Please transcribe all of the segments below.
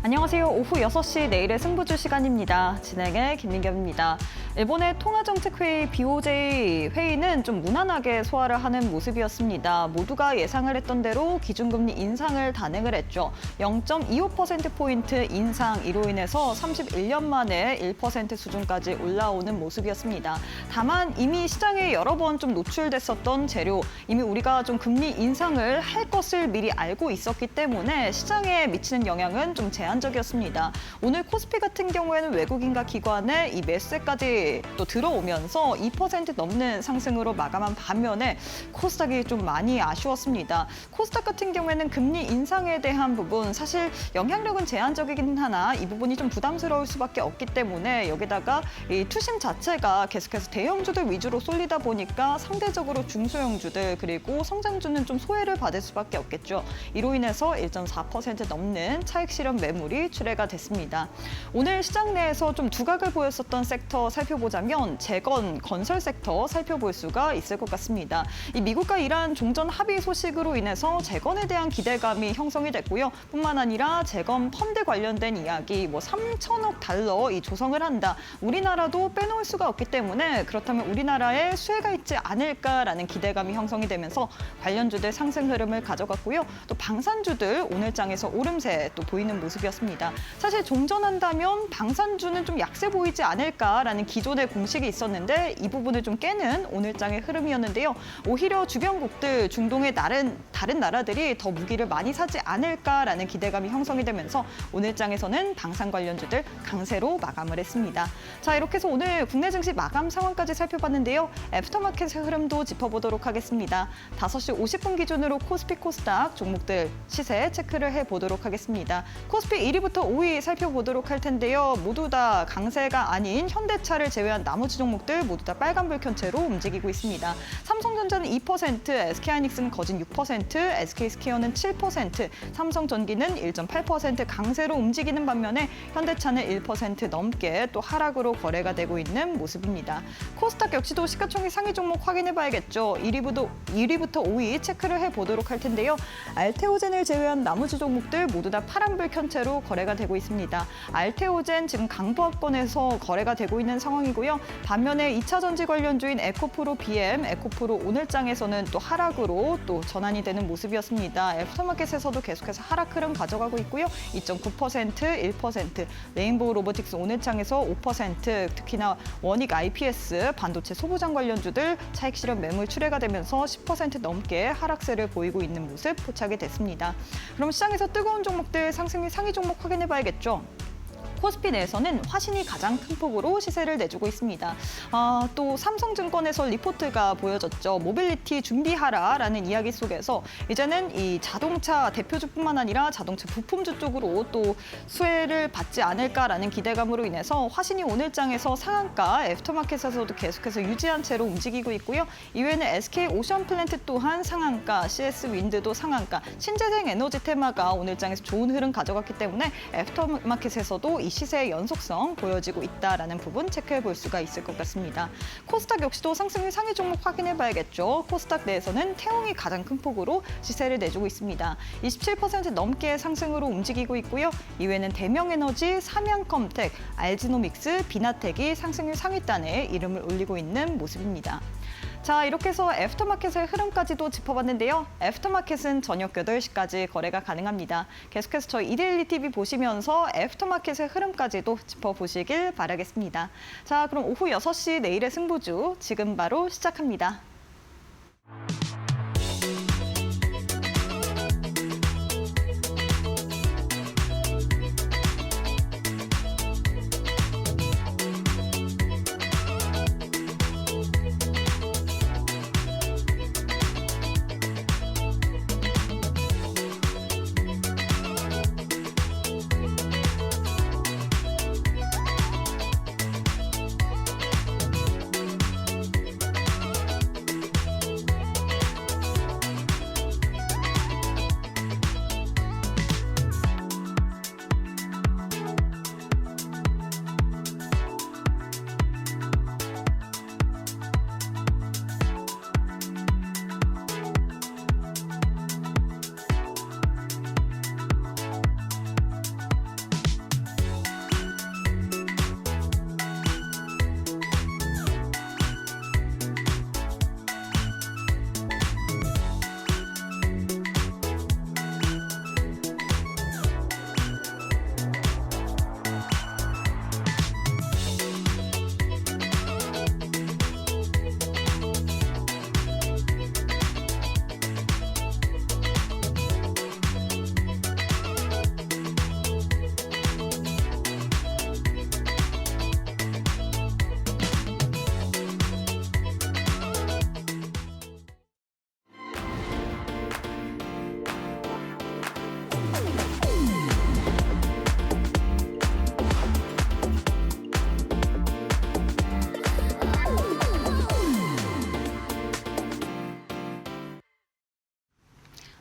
안녕하세요. 오후 6시 내일의 승부주 시간입니다. 진행의 김민경입니다. 일본의 통화정책회의 BOJ 회의는 좀 무난하게 소화를 하는 모습이었습니다. 모두가 예상을 했던 대로 기준금리 인상을 단행을 했죠. 0.25%포인트 인상 이로 인해서 31년 만에 1% 수준까지 올라오는 모습이었습니다. 다만 이미 시장에 여러 번 좀 노출됐었던 재료, 이미 우리가 좀 금리 인상을 할 것을 미리 알고 있었기 때문에 시장에 미치는 영향은 좀 제한적이었습니다. 오늘 코스피 같은 경우에는 외국인과 기관의 이 매수세까지 또 들어오면서 2% 넘는 상승으로 마감한 반면에 코스닥이 좀 많이 아쉬웠습니다. 코스닥 같은 경우에는 금리 인상에 대한 부분 사실 영향력은 제한적이긴 하나 이 부분이 좀 부담스러울 수밖에 없기 때문에 여기다가 이 투심 자체가 계속해서 대형주들 위주로 쏠리다 보니까 상대적으로 중소형주들 그리고 성장주는 좀 소외를 받을 수밖에 없겠죠. 이로 인해서 1.4% 넘는 차익 실현 매물이 출회가 됐습니다. 오늘 시장 내에서 좀 두각을 보였었던 섹터 살펴보자면 재건, 건설 섹터 살펴볼 수가 있을 것 같습니다. 이 미국과 이란 종전 합의 소식으로 인해서 재건에 대한 기대감이 형성이 됐고요. 뿐만 아니라 재건 펀드 관련된 이야기, 3천억 달러 이 조성을 한다. 우리나라도 빼놓을 수가 없기 때문에 그렇다면 우리나라에 수혜가 있지 않을까라는 기대감이 형성이 되면서 관련주들 상승 흐름을 가져갔고요. 또 방산주들 오늘 장에서 오름세 또 보이는 모습이었습니다. 사실 종전한다면 방산주는 좀 약세 보이지 않을까라는 기존의 공식이 있었는데 이 부분을 좀 깨는 오늘 장의 흐름이었는데요. 오히려 주변국들, 중동의 다른 나라들이 더 무기를 많이 사지 않을까라는 기대감이 형성이 되면서 오늘 장에서는 방산 관련주들 강세로 마감을 했습니다. 자, 이렇게 해서 오늘 국내 증시 마감 상황까지 살펴봤는데요. 애프터마켓의 흐름도 짚어보도록 하겠습니다. 5시 50분 기준으로 코스피, 코스닥 종목들 시세 체크를 해보도록 하겠습니다. 코스피 1위부터 5위 살펴보도록 할 텐데요. 모두 다 강세가 아닌 현대차를 제외한 나머지 종목들 모두 다 빨간불 켠 채로 움직이고 있습니다. 삼성전자는 2%, SK하이닉스는 거진 6%, SK스퀘어는 7%, 삼성전기는 1.8% 강세로 움직이는 반면에 현대차는 1% 넘게 또 하락으로 거래가 되고 있는 모습입니다. 코스닥 역시도 시가총액 상위 종목 확인해봐야겠죠. 1위부터 5위 체크를 해보도록 할 텐데요. 알테오젠을 제외한 나머지 종목들 모두 다 파란불 켠 채로 거래가 되고 있습니다. 알테오젠 지금 강보합권에서 거래가 되고 있는 상황이고요. 반면에 2차 전지 관련주인 에코프로 BM, 에코프로 오늘장에서는 또 하락으로 또 전환이 되는 모습이었습니다. 애프터마켓에서도 계속해서 하락 흐름 가져가고 있고요. 2.9%, 1%, 레인보우 로보틱스 오늘장에서 5%, 특히나 원익 IPS, 반도체 소부장 관련주들 차익 실현 매물 출회가 되면서 10% 넘게 하락세를 보이고 있는 모습 포착이 됐습니다. 그럼 시장에서 뜨거운 종목들 상승 및 상위 종목 확인해봐야겠죠. 코스피 내에서는 화신이 가장 큰 폭으로 시세를 내주고 있습니다. 또 삼성증권에서 리포트가 보여졌죠. 모빌리티 준비하라라는 이야기 속에서 이제는 이 자동차 대표주뿐만 아니라 자동차 부품주 쪽으로 또 수혜를 받지 않을까라는 기대감으로 인해서 화신이 오늘장에서 상한가, 애프터마켓에서도 계속해서 유지한 채로 움직이고 있고요. 이외에는 SK 오션플랜트 또한 상한가, CS 윈드도 상한가, 신재생 에너지 테마가 오늘장에서 좋은 흐름 가져갔기 때문에 애프터마켓에서도 이 시세의 연속성 보여지고 있다라는 부분 체크해 볼 수가 있을 것 같습니다. 코스닥 역시도 상승 및 상위 종목 확인해 봐야겠죠. 코스닥 내에서는 태웅이 가장 큰 폭으로 시세를 내주고 있습니다. 27% 넘게 상승으로 움직이고 있고요. 이외에는 대명에너지, 삼양컴텍, 알지노믹스, 비나텍이 상승률 상위단에 이름을 올리고 있는 모습입니다. 자, 이렇게 해서 애프터마켓의 흐름까지도 짚어봤는데요. 애프터마켓은 저녁 8시까지 거래가 가능합니다. 계속해서 저희 이데일리 TV 보시면서 애프터마켓의 흐름까지도 짚어보시길 바라겠습니다. 자, 그럼 오후 6시 내일의 승부주 지금 바로 시작합니다.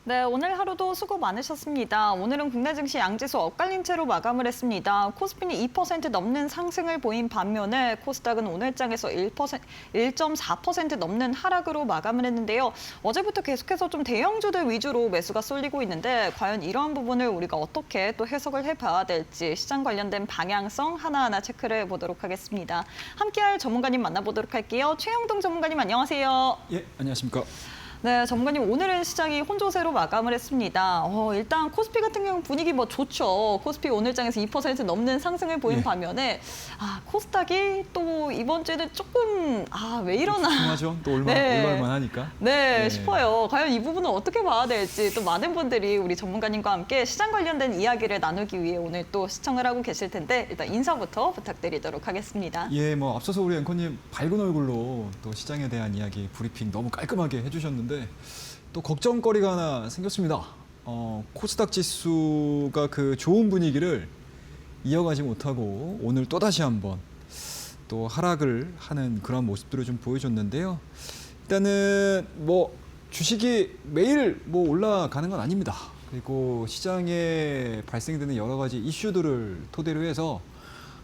네, 오늘 하루도 수고 많으셨습니다. 오늘은 국내 증시 양지수 엇갈린 채로 마감을 했습니다. 코스피는 2% 넘는 상승을 보인 반면에 코스닥은 오늘장에서 1.4% 넘는 하락으로 마감을 했는데요. 어제부터 계속해서 좀 대형주들 위주로 매수가 쏠리고 있는데 과연 이러한 부분을 우리가 어떻게 또 해석을 해봐야 될지 시장 관련된 방향성 하나하나 체크를 해보도록 하겠습니다. 함께할 전문가님 만나보도록 할게요. 최영동 전문가님 안녕하세요. 예, 안녕하십니까. 네, 전문가님 오늘은 시장이 혼조세로 마감을 했습니다. 일단 코스피 같은 경우 분위기 뭐 좋죠. 코스피 오늘장에서 2% 넘는 상승을 보인 반면에 코스닥이 또 이번 주에는 조금 왜 이러나. 중하죠. 또 올라올만 하니까. 네, 싶어요. 과연 이 부분은 어떻게 봐야 될지 또 많은 분들이 우리 전문가님과 함께 시장 관련된 이야기를 나누기 위해 오늘 또 시청을 하고 계실 텐데 일단 인사부터 부탁드리도록 하겠습니다. 예, 뭐 앞서서 우리 앵커님 밝은 얼굴로 또 시장에 대한 이야기 브리핑 너무 깔끔하게 해주셨는데 또 걱정거리가 하나 생겼습니다. 코스닥 지수가 그 좋은 분위기를 이어가지 못하고 오늘 또다시 한번 또 하락을 하는 그런 모습들을 좀 보여줬는데요. 일단은 뭐 주식이 매일 뭐 올라가는 건 아닙니다. 그리고 시장에 발생되는 여러 가지 이슈들을 토대로 해서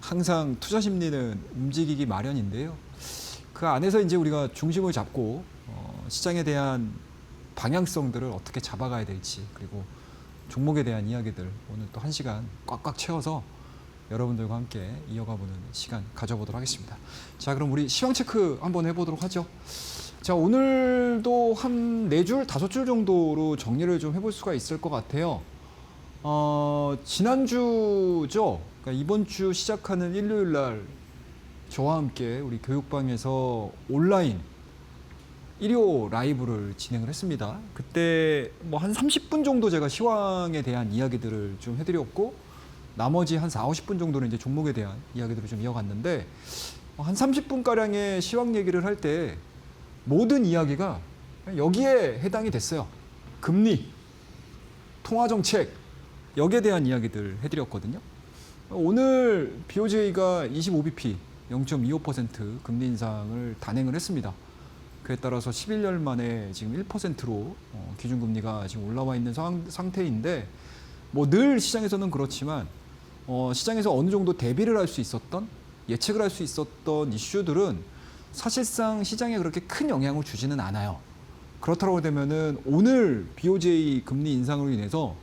항상 투자 심리는 움직이기 마련인데요. 그 안에서 이제 우리가 중심을 잡고 시장에 대한 방향성들을 어떻게 잡아가야 될지, 그리고 종목에 대한 이야기들 오늘 또 1시간 꽉꽉 채워서 여러분들과 함께 이어가보는 시간 가져보도록 하겠습니다. 자, 그럼 우리 시황 체크 한번 해보도록 하죠. 자, 오늘도 한 4줄, 5줄 정도로 정리를 좀 해볼 수가 있을 것 같아요. 지난주죠. 그러니까 이번 주 시작하는 일요일 날 저와 함께 우리 교육방에서 온라인 1호 라이브를 진행을 했습니다. 그때 뭐 한 30분 정도 제가 시황에 대한 이야기들을 좀 해드렸고 나머지 한 4, 50분 정도는 이제 종목에 대한 이야기들을 좀 이어갔는데 한 30분가량의 시황 얘기를 할 때 모든 이야기가 여기에 해당이 됐어요. 금리, 통화정책, 여기에 대한 이야기들 해드렸거든요. 오늘 BOJ가 25bp 0.25% 금리 인상을 단행을 했습니다. 그에 따라서 11년 만에 지금 1%로 기준금리가 지금 올라와 있는 상태인데 뭐 늘 시장에서는 그렇지만 시장에서 어느 정도 대비를 할 수 있었던, 예측을 할 수 있었던 이슈들은 사실상 시장에 그렇게 큰 영향을 주지는 않아요. 그렇다고 되면은 오늘 BOJ 금리 인상으로 인해서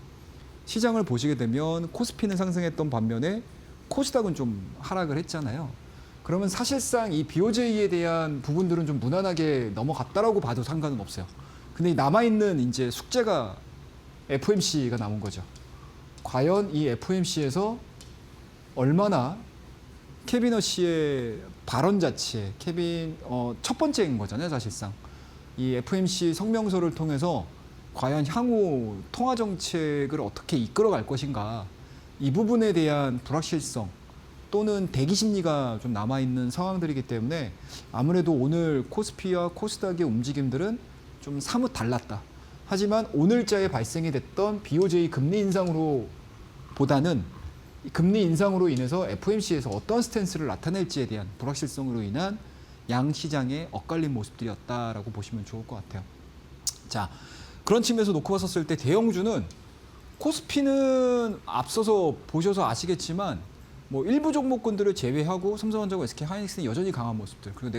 시장을 보시게 되면 코스피는 상승했던 반면에 코스닥은 좀 하락을 했잖아요. 그러면 사실상 이 BOJ에 대한 부분들은 좀 무난하게 넘어갔다라고 봐도 상관은 없어요. 근데 남아있는 이제 숙제가 FOMC가 남은 거죠. 과연 이 FOMC에서 얼마나 케빈 허시의 발언 자체, 첫 번째인 거잖아요, 사실상. 이 FOMC 성명서를 통해서 과연 향후 통화 정책을 어떻게 이끌어갈 것인가, 이 부분에 대한 불확실성 또는 대기 심리가 좀 남아있는 상황들이기 때문에 아무래도 오늘 코스피와 코스닥의 움직임들은 좀 사뭇 달랐다. 하지만 오늘자에 발생이 됐던 BOJ 금리 인상으로 보다는 금리 인상으로 인해서 FOMC에서 어떤 스탠스를 나타낼지에 대한 불확실성으로 인한 양시장의 엇갈린 모습들이었다라고 보시면 좋을 것 같아요. 자, 그런 측면에서 놓고 봤었을 때 대형주는 코스피는 앞서서 보셔서 아시겠지만 뭐 일부 종목군들을 제외하고 삼성전자와 SK하이닉스는 여전히 강한 모습들, 그리고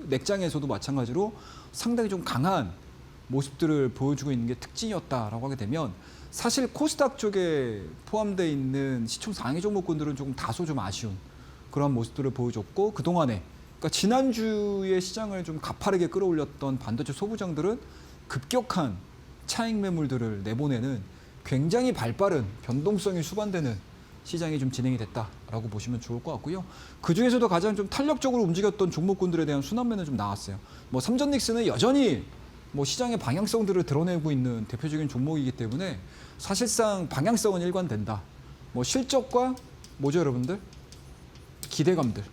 넥장에서도 마찬가지로 상당히 좀 강한 모습들을 보여주고 있는 게 특징이었다라고 하게 되면 사실 코스닥 쪽에 포함되어 있는 시총 상위 종목군들은 조금 다소 좀 아쉬운 그런 모습들을 보여줬고, 그동안에 그러니까 지난주에 시장을 좀 가파르게 끌어올렸던 반도체 소부장들은 급격한 차익 매물들을 내보내는 굉장히 발빠른 변동성이 수반되는 시장이 좀 진행이 됐다라고 보시면 좋을 것 같고요. 그 중에서도 가장 좀 탄력적으로 움직였던 종목군들에 대한 순환매는 좀 나왔어요. 뭐 삼전닉스는 여전히 뭐 시장의 방향성들을 드러내고 있는 대표적인 종목이기 때문에 사실상 방향성은 일관된다. 뭐 실적과 뭐죠, 여러분들? 기대감들,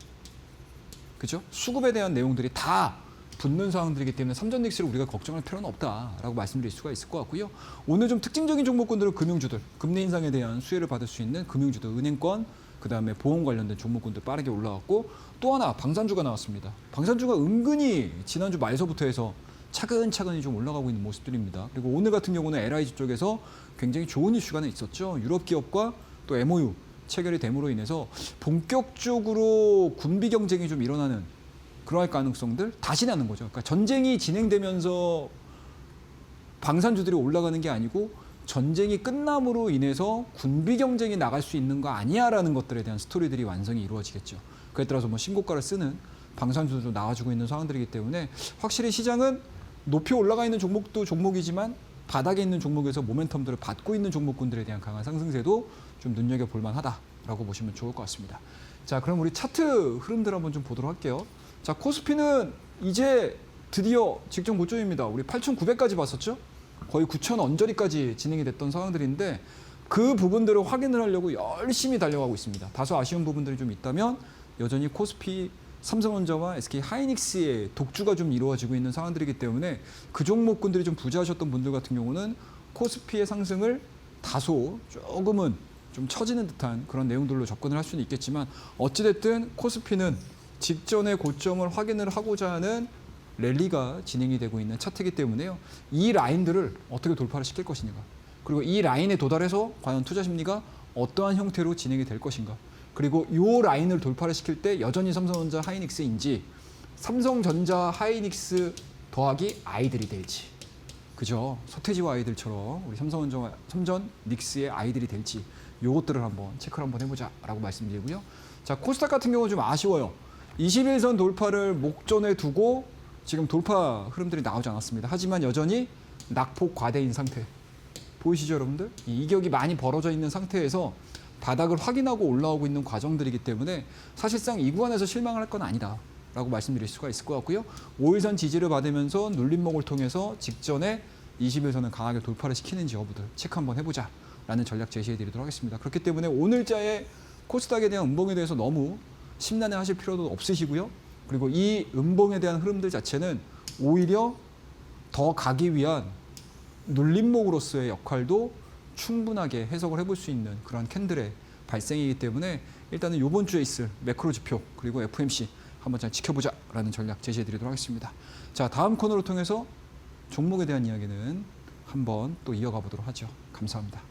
그죠? 수급에 대한 내용들이 다 붙는 상황들이기 때문에 삼전닉스를 우리가 걱정할 필요는 없다라고 말씀드릴 수가 있을 것 같고요. 오늘 좀 특징적인 종목군들은 금융주들, 금리 인상에 대한 수혜를 받을 수 있는 금융주들, 은행권, 그다음에 보험 관련된 종목군들 빠르게 올라왔고, 또 하나 방산주가 나왔습니다. 방산주가 은근히 지난주 말서부터 해서 차근차근히 좀 올라가고 있는 모습들입니다. 그리고 오늘 같은 경우는 LIG 쪽에서 굉장히 좋은 이슈가 하나 있었죠. 유럽 기업과 또 MOU 체결이 됨으로 인해서 본격적으로 군비 경쟁이 좀 일어나는 그러할 가능성들 다시 나는 거죠. 그러니까 전쟁이 진행되면서 방산주들이 올라가는 게 아니고 전쟁이 끝남으로 인해서 군비 경쟁이 나갈 수 있는 거 아니야라는 것들에 대한 스토리들이 완성이 이루어지겠죠. 그에 따라서 뭐 신고가를 쓰는 방산주도 나와주고 있는 상황들이기 때문에 확실히 시장은 높이 올라가 있는 종목도 종목이지만 바닥에 있는 종목에서 모멘텀들을 받고 있는 종목군들에 대한 강한 상승세도 좀 눈여겨볼 만하다라고 보시면 좋을 것 같습니다. 자, 그럼 우리 차트 흐름들 한번 좀 보도록 할게요. 자, 코스피는 이제 드디어 직전 고점입니다. 우리 8,900까지 봤었죠? 거의 9,000 언저리까지 진행이 됐던 상황들인데 그 부분들을 확인을 하려고 열심히 달려가고 있습니다. 다소 아쉬운 부분들이 좀 있다면 여전히 코스피, 삼성전자와 SK 하이닉스의 독주가 좀 이루어지고 있는 상황들이기 때문에 그 종목군들이 좀 부재하셨던 분들 같은 경우는 코스피의 상승을 다소 조금은 좀 처지는 듯한 그런 내용들로 접근을 할 수는 있겠지만 어찌됐든 코스피는 직전의 고점을 확인을 하고자 하는 랠리가 진행이 되고 있는 차트이기 때문에요. 이 라인들을 어떻게 돌파를 시킬 것인가. 그리고 이 라인에 도달해서 과연 투자 심리가 어떠한 형태로 진행이 될 것인가. 그리고 이 라인을 돌파를 시킬 때 여전히 삼성전자 하이닉스인지 삼성전자 하이닉스 더하기 아이들이 될지. 그죠? 서태지와 아이들처럼 우리 삼전 닉스의 아이들이 될지 요것들을 한번 체크를 한번 해보자라고 말씀드리고요. 자, 코스닥 같은 경우는 좀 아쉬워요. 21선 돌파를 목전에 두고 지금 돌파 흐름들이 나오지 않았습니다. 하지만 여전히 낙폭 과대인 상태. 보이시죠, 여러분들? 이 이격이 많이 벌어져 있는 상태에서 바닥을 확인하고 올라오고 있는 과정들이기 때문에 사실상 이 구간에서 실망을 할 건 아니다라고 말씀드릴 수가 있을 것 같고요. 5일선 지지를 받으면서 눌림목을 통해서 직전에 21선을 강하게 돌파를 시키는지 여부들 체크 한번 해보자라는 전략 제시해드리도록 하겠습니다. 그렇기 때문에 오늘자의 코스닥에 대한 음봉에 대해서 너무 심란해하실 필요도 없으시고요. 그리고 이 음봉에 대한 흐름들 자체는 오히려 더 가기 위한 눌림목으로서의 역할도 충분하게 해석을 해볼 수 있는 그런 캔들의 발생이기 때문에 일단은 이번 주에 있을 매크로 지표 그리고 FOMC 한번 잘 지켜보자라는 전략 제시해드리도록 하겠습니다. 자, 다음 코너를 통해서 종목에 대한 이야기는 한번 또 이어가 보도록 하죠. 감사합니다.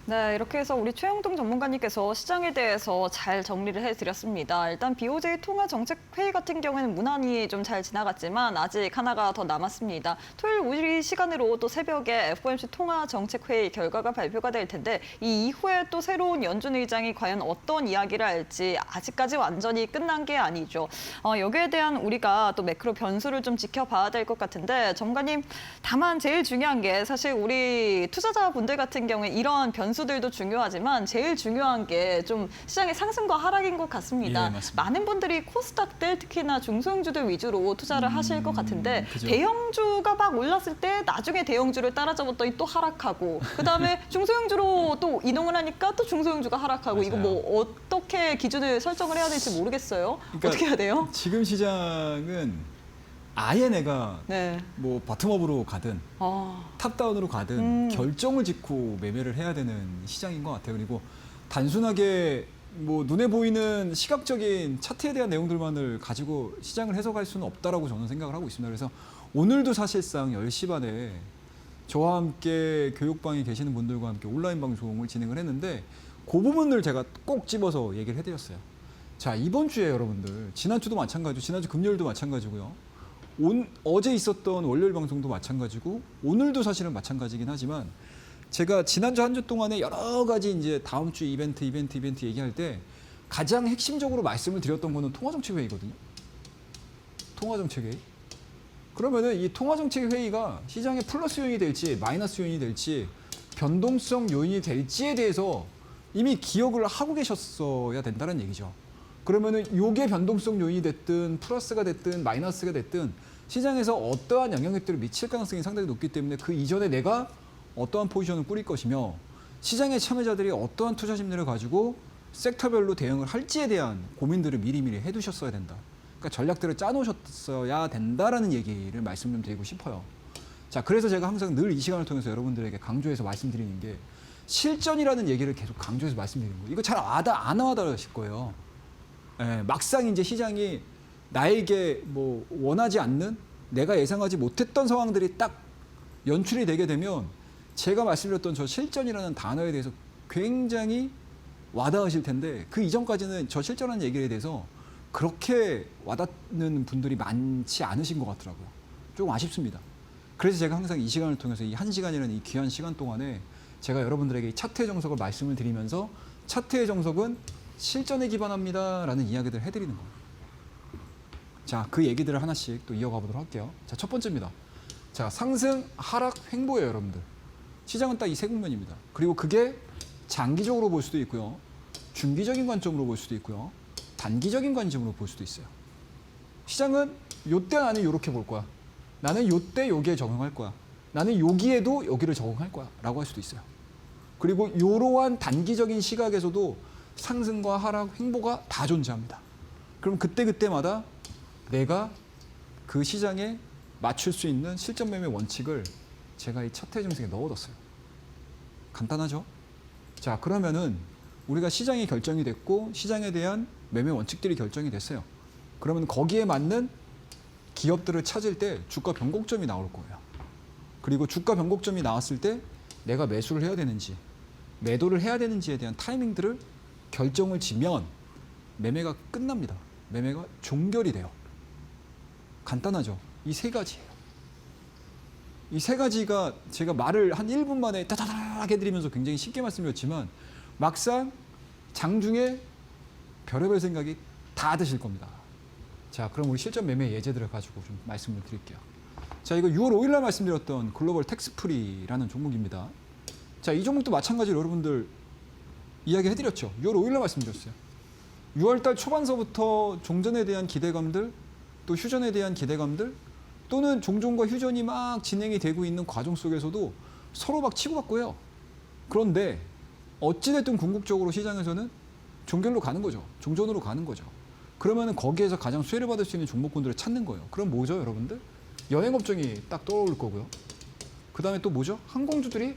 네, 이렇게 해서 우리 최영동 전문가님께서 시장에 대해서 잘 정리를 해드렸습니다. 일단 BOJ 통화정책회의 같은 경우에는 무난히 좀 잘 지나갔지만 아직 하나가 더 남았습니다. 토요일 우리 시간으로 또 새벽에 FOMC 통화정책회의 결과가 발표가 될 텐데 이 이후에 또 새로운 연준 의장이 과연 어떤 이야기를 할지 아직까지 완전히 끝난 게 아니죠. 여기에 대한 우리가 또 매크로 변수를 좀 지켜봐야 될 것 같은데 전문가님, 다만 제일 중요한 게 사실 우리 투자자분들 같은 경우에 이런 변수들도 중요하지만 제일 중요한 게 좀 시장의 상승과 하락인 것 같습니다. 예, 맞습니다. 많은 분들이 코스닥들 특히나 중소형주들 위주로 투자를 하실 것 같은데 그죠. 대형주가 막 올랐을 때 나중에 대형주를 따라잡았더니 또 하락하고 그다음에 중소형주로 또 이동을 하니까 또 중소형주가 하락하고 맞아요. 이거 뭐 어떻게 기준을 설정을 해야 될지 모르겠어요. 그러니까 어떻게 해야 돼요? 지금 시장은 아예 내가 네. 뭐 바텀업으로 가든 탑다운으로 가든 결정을 짓고 매매를 해야 되는 시장인 것 같아요. 그리고 단순하게 뭐 눈에 보이는 시각적인 차트에 대한 내용들만을 가지고 시장을 해석할 수는 없다라고 저는 생각을 하고 있습니다. 그래서 오늘도 사실상 10시 반에 저와 함께 교육방에 계시는 분들과 함께 온라인 방송을 진행을 했는데 그 부분을 제가 꼭 집어서 얘기를 해드렸어요. 자, 이번 주에 여러분들 지난주도 마찬가지고 지난주 금요일도 마찬가지고요. 어제 있었던 월요일 방송도 마찬가지고 오늘도 사실은 마찬가지긴 하지만 제가 지난주 한 주 동안에 여러 가지 이제 다음 주 이벤트 얘기할 때 가장 핵심적으로 말씀을 드렸던 거는 통화정책회의거든요. 통화정책회의. 그러면은 이 통화정책회의가 시장의 플러스 요인이 될지 마이너스 요인이 될지 변동성 요인이 될지에 대해서 이미 기억을 하고 계셨어야 된다는 얘기죠. 그러면은 요게 변동성 요인이 됐든 플러스가 됐든 마이너스가 됐든 시장에서 어떠한 영향력들을 미칠 가능성이 상당히 높기 때문에 그 이전에 내가 어떠한 포지션을 꾸릴 것이며 시장의 참여자들이 어떠한 투자 심리를 가지고 섹터별로 대응을 할지에 대한 고민들을 미리미리 해두셨어야 된다. 그러니까 전략들을 짜놓으셨어야 된다라는 얘기를 말씀 좀 드리고 싶어요. 자, 그래서 제가 항상 늘 이 시간을 통해서 여러분들에게 강조해서 말씀드리는 게 실전이라는 얘기를 계속 강조해서 말씀드리는 거예요. 이거 잘 안 와닿으실 거예요. 예, 막상 이제 시장이 나에게 뭐 원하지 않는 내가 예상하지 못했던 상황들이 딱 연출이 되게 되면 제가 말씀드렸던 저 실전이라는 단어에 대해서 굉장히 와닿으실 텐데 그 이전까지는 저 실전이라는 얘기에 대해서 그렇게 와닿는 분들이 많지 않으신 것 같더라고요. 조금 아쉽습니다. 그래서 제가 항상 이 시간을 통해서 이 1시간이라는 이 귀한 시간 동안에 제가 여러분들에게 이 차트의 정석을 말씀을 드리면서 차트의 정석은 실전에 기반합니다 라는 이야기들을 해드리는 거예요. 자, 그 얘기들을 하나씩 또 이어가 보도록 할게요. 자, 첫 번째입니다. 자, 상승, 하락, 횡보예요, 여러분들. 시장은 딱 이 세 국면입니다. 그리고 그게 장기적으로 볼 수도 있고요. 중기적인 관점으로 볼 수도 있고요. 단기적인 관점으로 볼 수도 있어요. 시장은 요때 나는 이렇게 볼 거야. 나는 요때 여기에 적응할 거야. 나는 여기에도 여기를 적응할 거야. 라고 할 수도 있어요. 그리고 이러한 단기적인 시각에서도 상승과 하락, 횡보가 다 존재합니다. 그럼 그때그때마다 내가 그 시장에 맞출 수 있는 실전 매매 원칙을 제가 이 차트의 정석에 넣어뒀어요. 간단하죠? 자, 그러면은 우리가 시장이 결정이 됐고 시장에 대한 매매 원칙들이 결정이 됐어요. 그러면 거기에 맞는 기업들을 찾을 때 주가 변곡점이 나올 거예요. 그리고 주가 변곡점이 나왔을 때 내가 매수를 해야 되는지 매도를 해야 되는지에 대한 타이밍들을 결정을 지면 매매가 끝납니다. 매매가 종결이 돼요. 간단하죠? 이 세 가지예요. 이 세 가지가 제가 말을 한 1분 만에 따다다닥 해드리면서 굉장히 쉽게 말씀드렸지만 막상 장중에 별의별 생각이 다 드실 겁니다. 자, 그럼 우리 실전 매매 예제들을 가지고 좀 말씀을 드릴게요. 자, 이거 6월 5일 날 말씀드렸던 글로벌 텍스프리라는 종목입니다. 자, 이 종목도 마찬가지로 여러분들 이야기 해드렸죠. 6월 5일 날 말씀드렸어요. 6월 달 초반서부터 종전에 대한 기대감들, 또 휴전에 대한 기대감들, 또는 종전과 휴전이 막 진행이 되고 있는 과정 속에서도 서로 막 치고받고 해요. 그런데 어찌됐든 궁극적으로 시장에서는 종결로 가는 거죠. 종전으로 가는 거죠. 그러면 거기에서 가장 수혜를 받을 수 있는 종목군들을 찾는 거예요. 그럼 뭐죠, 여러분들? 여행업종이 딱 떠오를 거고요. 그 다음에 또 뭐죠? 항공주들이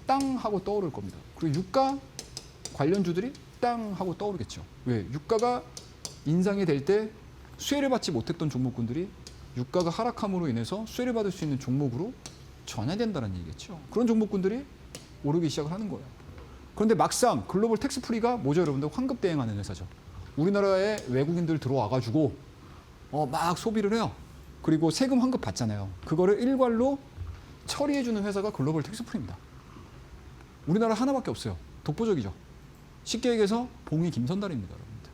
땅 하고 떠오를 겁니다. 그리고 유가 관련주들이 땅 하고 떠오르겠죠. 왜? 유가가 인상이 될 때 수혜를 받지 못했던 종목군들이 유가가 하락함으로 인해서 수혜를 받을 수 있는 종목으로 전환된다는 얘기겠죠. 그런 종목군들이 오르기 시작을 하는 거예요. 그런데 막상 글로벌 텍스프리가 뭐죠, 여러분들? 환급 대행하는 회사죠. 우리나라에 외국인들 들어와가지고 막 소비를 해요. 그리고 세금 환급 받잖아요. 그거를 일괄로 처리해주는 회사가 글로벌 텍스프리입니다. 우리나라 하나밖에 없어요. 독보적이죠. 쉽게 얘기해서 봉이 김선달입니다, 여러분들.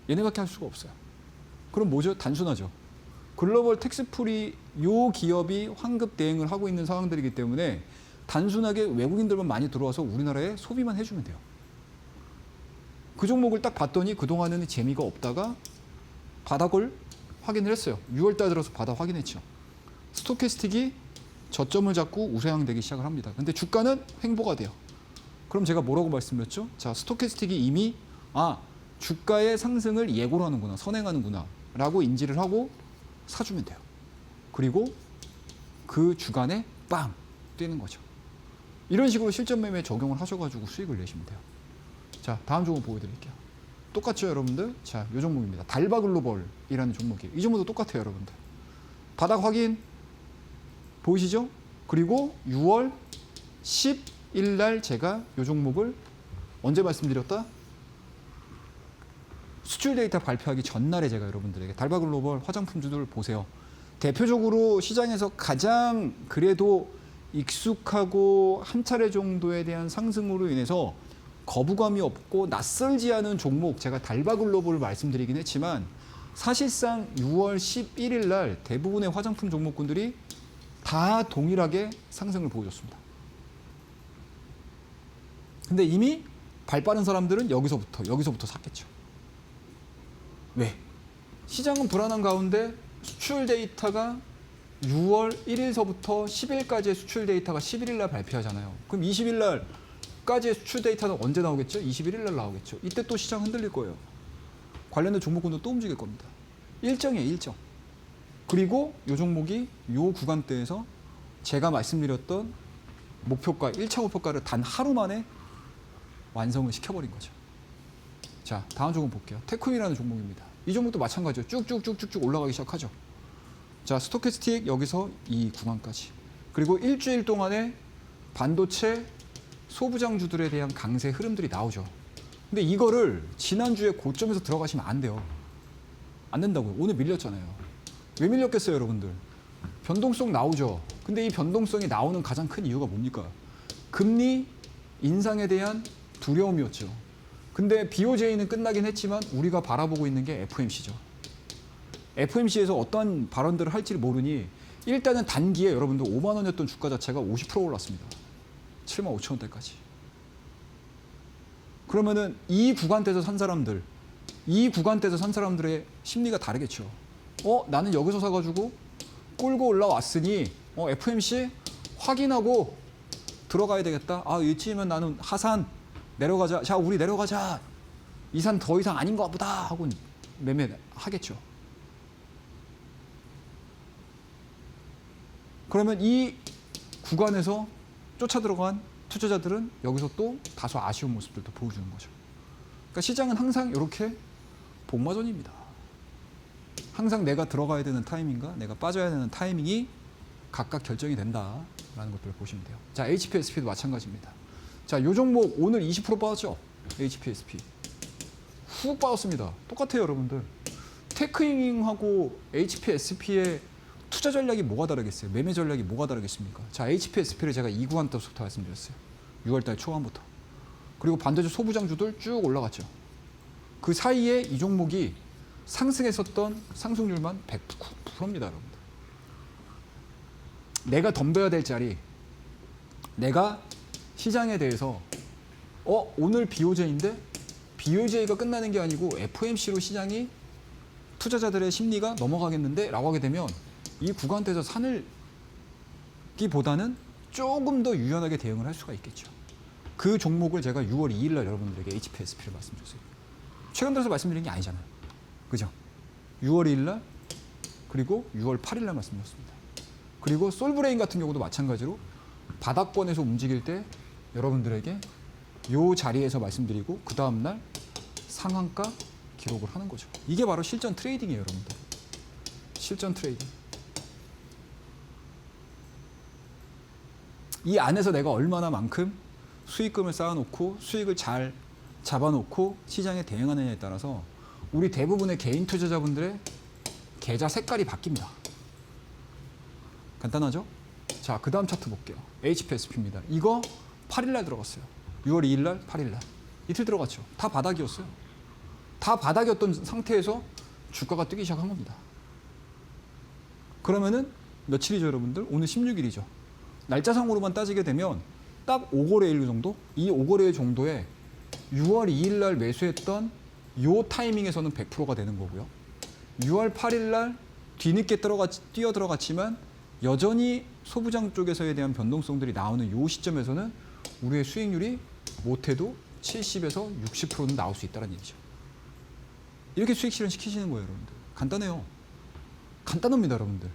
얘네밖에 할 수가 없어요. 그럼 뭐죠? 단순하죠. 글로벌 텍스프리 요 기업이 환급 대행을 하고 있는 상황들이기 때문에 단순하게 외국인들만 많이 들어와서 우리나라에 소비만 해주면 돼요. 그 종목을 딱 봤더니 그동안에는 재미가 없다가 바닥을 확인을 했어요. 6월 달 들어서 바닥 확인했죠. 스토캐스틱이 저점을 잡고 우상향되기 시작을 합니다. 근데 주가는 횡보가 돼요. 그럼 제가 뭐라고 말씀드렸죠? 자, 스토캐스틱이 이미 주가의 상승을 예고를 하는구나, 선행하는구나 라고 인지를 하고 사주면 돼요. 그리고 그 주간에 빵 뛰는 거죠. 이런 식으로 실전 매매에 적용을 하셔가지고 수익을 내시면 돼요. 자, 다음 종목 보여드릴게요. 똑같죠, 여러분들? 자, 이 종목입니다. 달바글로벌이라는 종목이에요. 이 종목도 똑같아요, 여러분들. 바닥 확인 보이시죠? 그리고 6월 10일 날 제가 이 종목을 언제 말씀드렸다? 수출 데이터 발표하기 전날에 제가 여러분들에게 달바글로벌 화장품주들 보세요. 대표적으로 시장에서 가장 그래도 익숙하고 한 차례 정도에 대한 상승으로 인해서 거부감이 없고 낯설지 않은 종목, 제가 달바글로벌을 말씀드리긴 했지만 사실상 6월 11일 날 대부분의 화장품 종목군들이 다 동일하게 상승을 보여줬습니다. 근데 이미 발 빠른 사람들은 여기서부터 샀겠죠. 왜? 시장은 불안한 가운데 수출 데이터가 6월 1일서부터 10일까지의 수출 데이터가 11일 날 발표하잖아요. 그럼 20일 날까지의 수출 데이터는 언제 나오겠죠? 21일 날 나오겠죠. 이때 또 시장 흔들릴 거예요. 관련된 종목군도 또 움직일 겁니다. 일정이에요, 일정. 그리고 이 종목이 이 구간대에서 제가 말씀드렸던 목표가, 1차 목표가를 단 하루 만에 완성을 시켜버린 거죠. 자, 다음 종목 볼게요. 테크윈이라는 종목입니다. 이 종목도 마찬가지죠. 쭉쭉쭉쭉쭉 올라가기 시작하죠. 자, 스토캐스틱 여기서 이 구간까지. 그리고 일주일 동안에 반도체 소부장주들에 대한 강세 흐름들이 나오죠. 근데 이거를 지난주에 고점에서 들어가시면 안 돼요. 안 된다고요. 오늘 밀렸잖아요. 왜 밀렸겠어요, 여러분들? 변동성 나오죠. 근데 이 변동성이 나오는 가장 큰 이유가 뭡니까? 금리 인상에 대한 두려움이었죠. 근데 BOJ는 끝나긴 했지만 우리가 바라보고 있는 게 FOMC죠. FOMC에서 어떠한 발언들을 할지를 모르니 일단은 단기에 여러분들 5만 원이었던 주가 자체가 50% 올랐습니다. 7만 5천 원대까지. 그러면은 이 구간대에서 산 사람들, 이 구간대에서 산 사람들의 심리가 다르겠죠. 나는 여기서 사가지고 끌고 올라왔으니 FOMC 확인하고 들어가야 되겠다. 이쯤이면 나는 하산 내려가자. 자, 우리 내려가자. 이 산 더 이상 아닌 것 보다 하고 매매하겠죠. 그러면 이 구간에서 쫓아 들어간 투자자들은 여기서 또 다소 아쉬운 모습들도 보여주는 거죠. 그러니까 시장은 항상 이렇게 복마전입니다. 항상 내가 들어가야 되는 타이밍과 내가 빠져야 되는 타이밍이 각각 결정이 된다라는 것들을 보시면 돼요. 자, HPSP도 마찬가지입니다. 자, 요 종목 오늘 20% 빠졌죠? HPSP. 훅 빠졌습니다. 똑같아요, 여러분들. 테크잉하고 HPSP의 투자 전략이 뭐가 다르겠어요? 매매 전략이 뭐가 다르겠습니까? 자, HPSP를 제가 2구간 때부터 말씀드렸어요. 6월달 초반부터. 그리고 반도체 소부장주들 쭉 올라갔죠. 그 사이에 이 종목이 상승했었던 상승률만 109%입니다, 여러분들. 내가 덤벼야 될 자리, 내가 시장에 대해서 오늘 BOJ인데 BOJ가 끝나는 게 아니고 FOMC로 시장이 투자자들의 심리가 넘어가겠는데 라고 하게 되면 이 구간대에서 사늘기보다는 조금 더 유연하게 대응을 할 수가 있겠죠. 그 종목을 제가 6월 2일 날 여러분들에게 HPSP를 말씀드렸어요. 최근 들어서 말씀드린 게 아니잖아요. 그죠? 6월 2일 날 그리고 6월 8일 날 말씀드렸습니다. 그리고 솔브레인 같은 경우도 마찬가지로 바닥권에서 움직일 때 여러분들에게 이 자리에서 말씀드리고 그 다음 날 상한가 기록을 하는 거죠. 이게 바로 실전 트레이딩이에요, 여러분들. 실전 트레이딩. 이 안에서 내가 얼마나 만큼 수익금을 쌓아놓고 수익을 잘 잡아놓고 시장에 대응하느냐에 따라서 우리 대부분의 개인 투자자분들의 계좌 색깔이 바뀝니다. 간단하죠? 자, 그 다음 차트 볼게요. HPSP입니다. 이거 8일날 들어갔어요. 6월 2일날, 8일날. 이틀 들어갔죠. 다 바닥이었어요. 다 바닥이었던 상태에서 주가가 뛰기 시작한 겁니다. 그러면은 며칠이죠, 여러분들? 오늘 16일이죠. 날짜상으로만 따지게 되면 딱 5거래일 정도? 이 5거래일 정도에 6월 2일날 매수했던 요 타이밍에서는 100%가 되는 거고요. 6월 8일날 뒤늦게 뛰어 들어갔지만 여전히 소부장 쪽에서에 대한 변동성들이 나오는 요 시점에서는 우리의 수익률이 못해도 70에서 60%는 나올 수 있다는 얘기죠. 이렇게 수익 실현 시키시는 거예요, 여러분들. 간단해요. 간단합니다, 여러분들.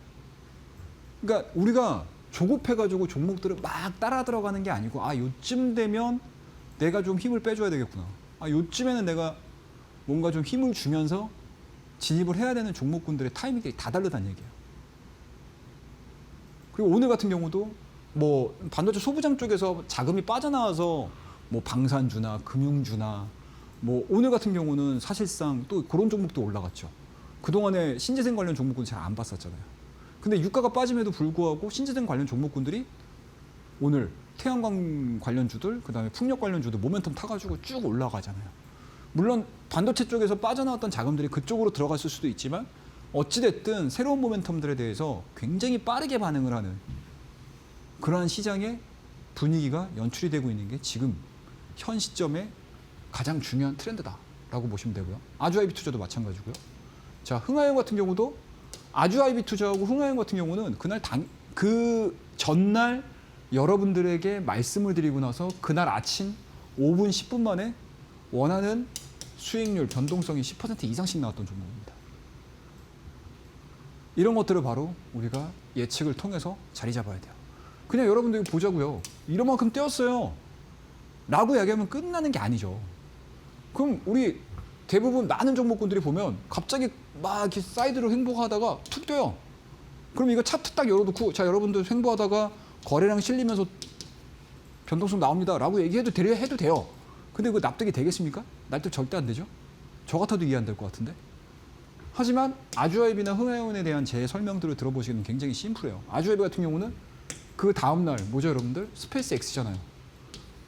그러니까 우리가 조급해가지고 종목들을 막 따라 들어가는 게 아니고 요쯤 되면 내가 좀 힘을 빼줘야 되겠구나. 요쯤에는 내가 뭔가 좀 힘을 주면서 진입을 해야 되는 종목군들의 타이밍이 다 다르다는 얘기예요. 그리고 오늘 같은 경우도 뭐 반도체 소부장 쪽에서 자금이 빠져나와서 뭐 방산주나 금융주나 뭐 오늘 같은 경우는 사실상 또 그런 종목도 올라갔죠. 그동안에 신재생 관련 종목군 잘 안 봤었잖아요. 근데 유가가 빠짐에도 불구하고 신재생 관련 종목군들이 오늘 태양광 관련주들, 그다음에 풍력 관련주들 모멘텀 타가지고 쭉 올라가잖아요. 물론 반도체 쪽에서 빠져나왔던 자금들이 그쪽으로 들어갔을 수도 있지만 어찌됐든 새로운 모멘텀들에 대해서 굉장히 빠르게 반응을 하는 그러한 시장의 분위기가 연출이 되고 있는 게 지금 현 시점에 가장 중요한 트렌드다라고 보시면 되고요. 아주아이비 투자도 마찬가지고요. 자, 흥하영 같은 경우도 아주아이비 투자하고 흥하영 같은 경우는 그 전날 여러분들에게 말씀을 드리고 나서 그날 아침 5분, 10분 만에 원하는 수익률 변동성이 10% 이상씩 나왔던 종목입니다. 이런 것들을 바로 우리가 예측을 통해서 자리 잡아야 돼요. 그냥 여러분들 보자고요. 이런만큼 뛰었어요. 라고 이야기하면 끝나는 게 아니죠. 그럼 우리 대부분 많은 종목군들이 보면 갑자기 막 이렇게 사이드로 행보하다가 툭 뛰어요. 그럼 이거 차트 딱 열어놓고 자 여러분들 횡보하다가 거래량 실리면서 변동성 나옵니다라고 얘기해도 해도 돼요. 근데 그거 납득이 되겠습니까? 납득 절대 안 되죠. 저 같아도 이해 안 될 것 같은데. 하지만 아주아이비나 흥하이온에 대한 제 설명들을 들어보시면 굉장히 심플해요. 아주아이비 같은 경우는 그 다음날 뭐죠 여러분들? 스페이스 X잖아요.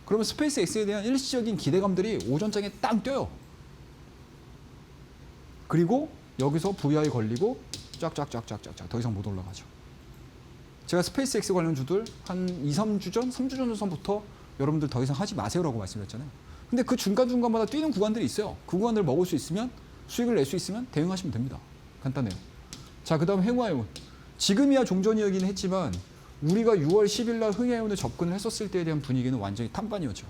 그러면 스페이스 X에 대한 일시적인 기대감들이 오전장에 땅 뛰어요. 그리고 여기서 VI 걸리고 쫙쫙쫙쫙쫙 더 이상 못 올라가죠. 제가 스페이스 X 관련 주들 한 2, 3주 전, 3주 전부터 여러분들 더 이상 하지 마세요라고 말씀드렸잖아요. 근데 그 중간중간마다 뛰는 구간들이 있어요. 그 구간들을 먹을 수 있으면 수익을 낼 수 있으면 대응하시면 됩니다. 간단해요. 자, 그 다음 행화이온. 지금이야 종전이었긴 했지만 우리가 6월 10일 날 흥해온에 접근을 했었을 때에 대한 분위기는 완전히 탄반이었죠.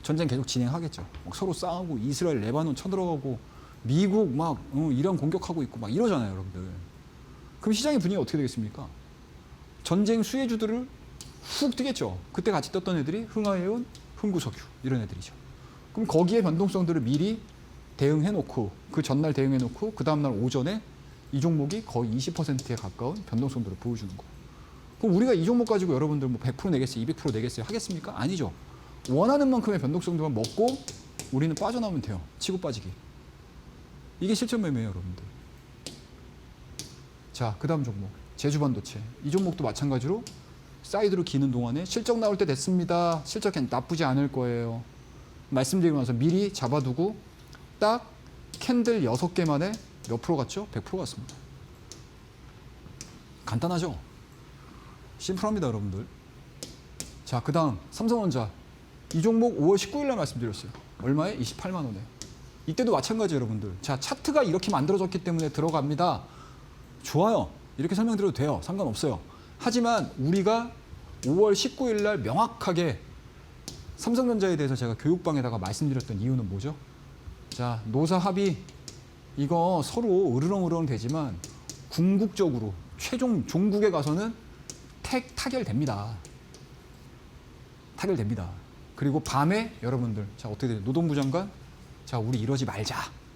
전쟁 계속 진행하겠죠. 막 서로 싸우고 이스라엘, 레바논 쳐들어가고 미국 막 이란 공격하고 있고 막 이러잖아요, 여러분들. 그럼 시장의 분위기가 어떻게 되겠습니까? 전쟁 수혜주들을 훅 뜨겠죠. 그때 같이 떴던 애들이 흥하이온, 흥구석유 이런 애들이죠. 그럼 거기에 변동성들을 미리 대응해놓고 그 전날 대응해놓고 그 다음날 오전에 이 종목이 거의 20%에 가까운 변동성들을 보여주는 거예요. 그럼 우리가 이 종목 가지고 여러분들 뭐 100% 내겠어요, 200% 내겠어요 하겠습니까? 아니죠. 원하는 만큼의 변동성들만 먹고 우리는 빠져나오면 돼요. 치고 빠지기. 이게 실전 매매예요, 여러분들. 자, 그 다음 종목 제주반도체. 이 종목도 마찬가지로 사이드로 기는 동안에 실적 나올 때 됐습니다. 실적 나쁘지 않을 거예요. 말씀드리고 나서 미리 잡아두고 딱 캔들 6개 만에 몇 프로 갔죠? 100% 갔습니다. 간단하죠? 심플합니다, 여러분들. 자, 그 다음 삼성전자. 이 종목 5월 19일 날 말씀드렸어요. 얼마에? 28만 원에. 이때도 마찬가지예요, 여러분들. 자, 차트가 이렇게 만들어졌기 때문에 들어갑니다. 좋아요. 이렇게 설명드려도 돼요. 상관없어요. 하지만 우리가 5월 19일 날 명확하게 삼성전자에 대해서 제가 교육방에다가 말씀드렸던 이유는 뭐죠? 자, 노사 합의 이거 서로 으르렁으르렁 되지만 궁극적으로 최종 종국에 가서는 타결됩니다. 타결됩니다. 그리고 밤에 여러분들 자 어떻게 돼요? 노동부 장관 자 우리 이러지 말자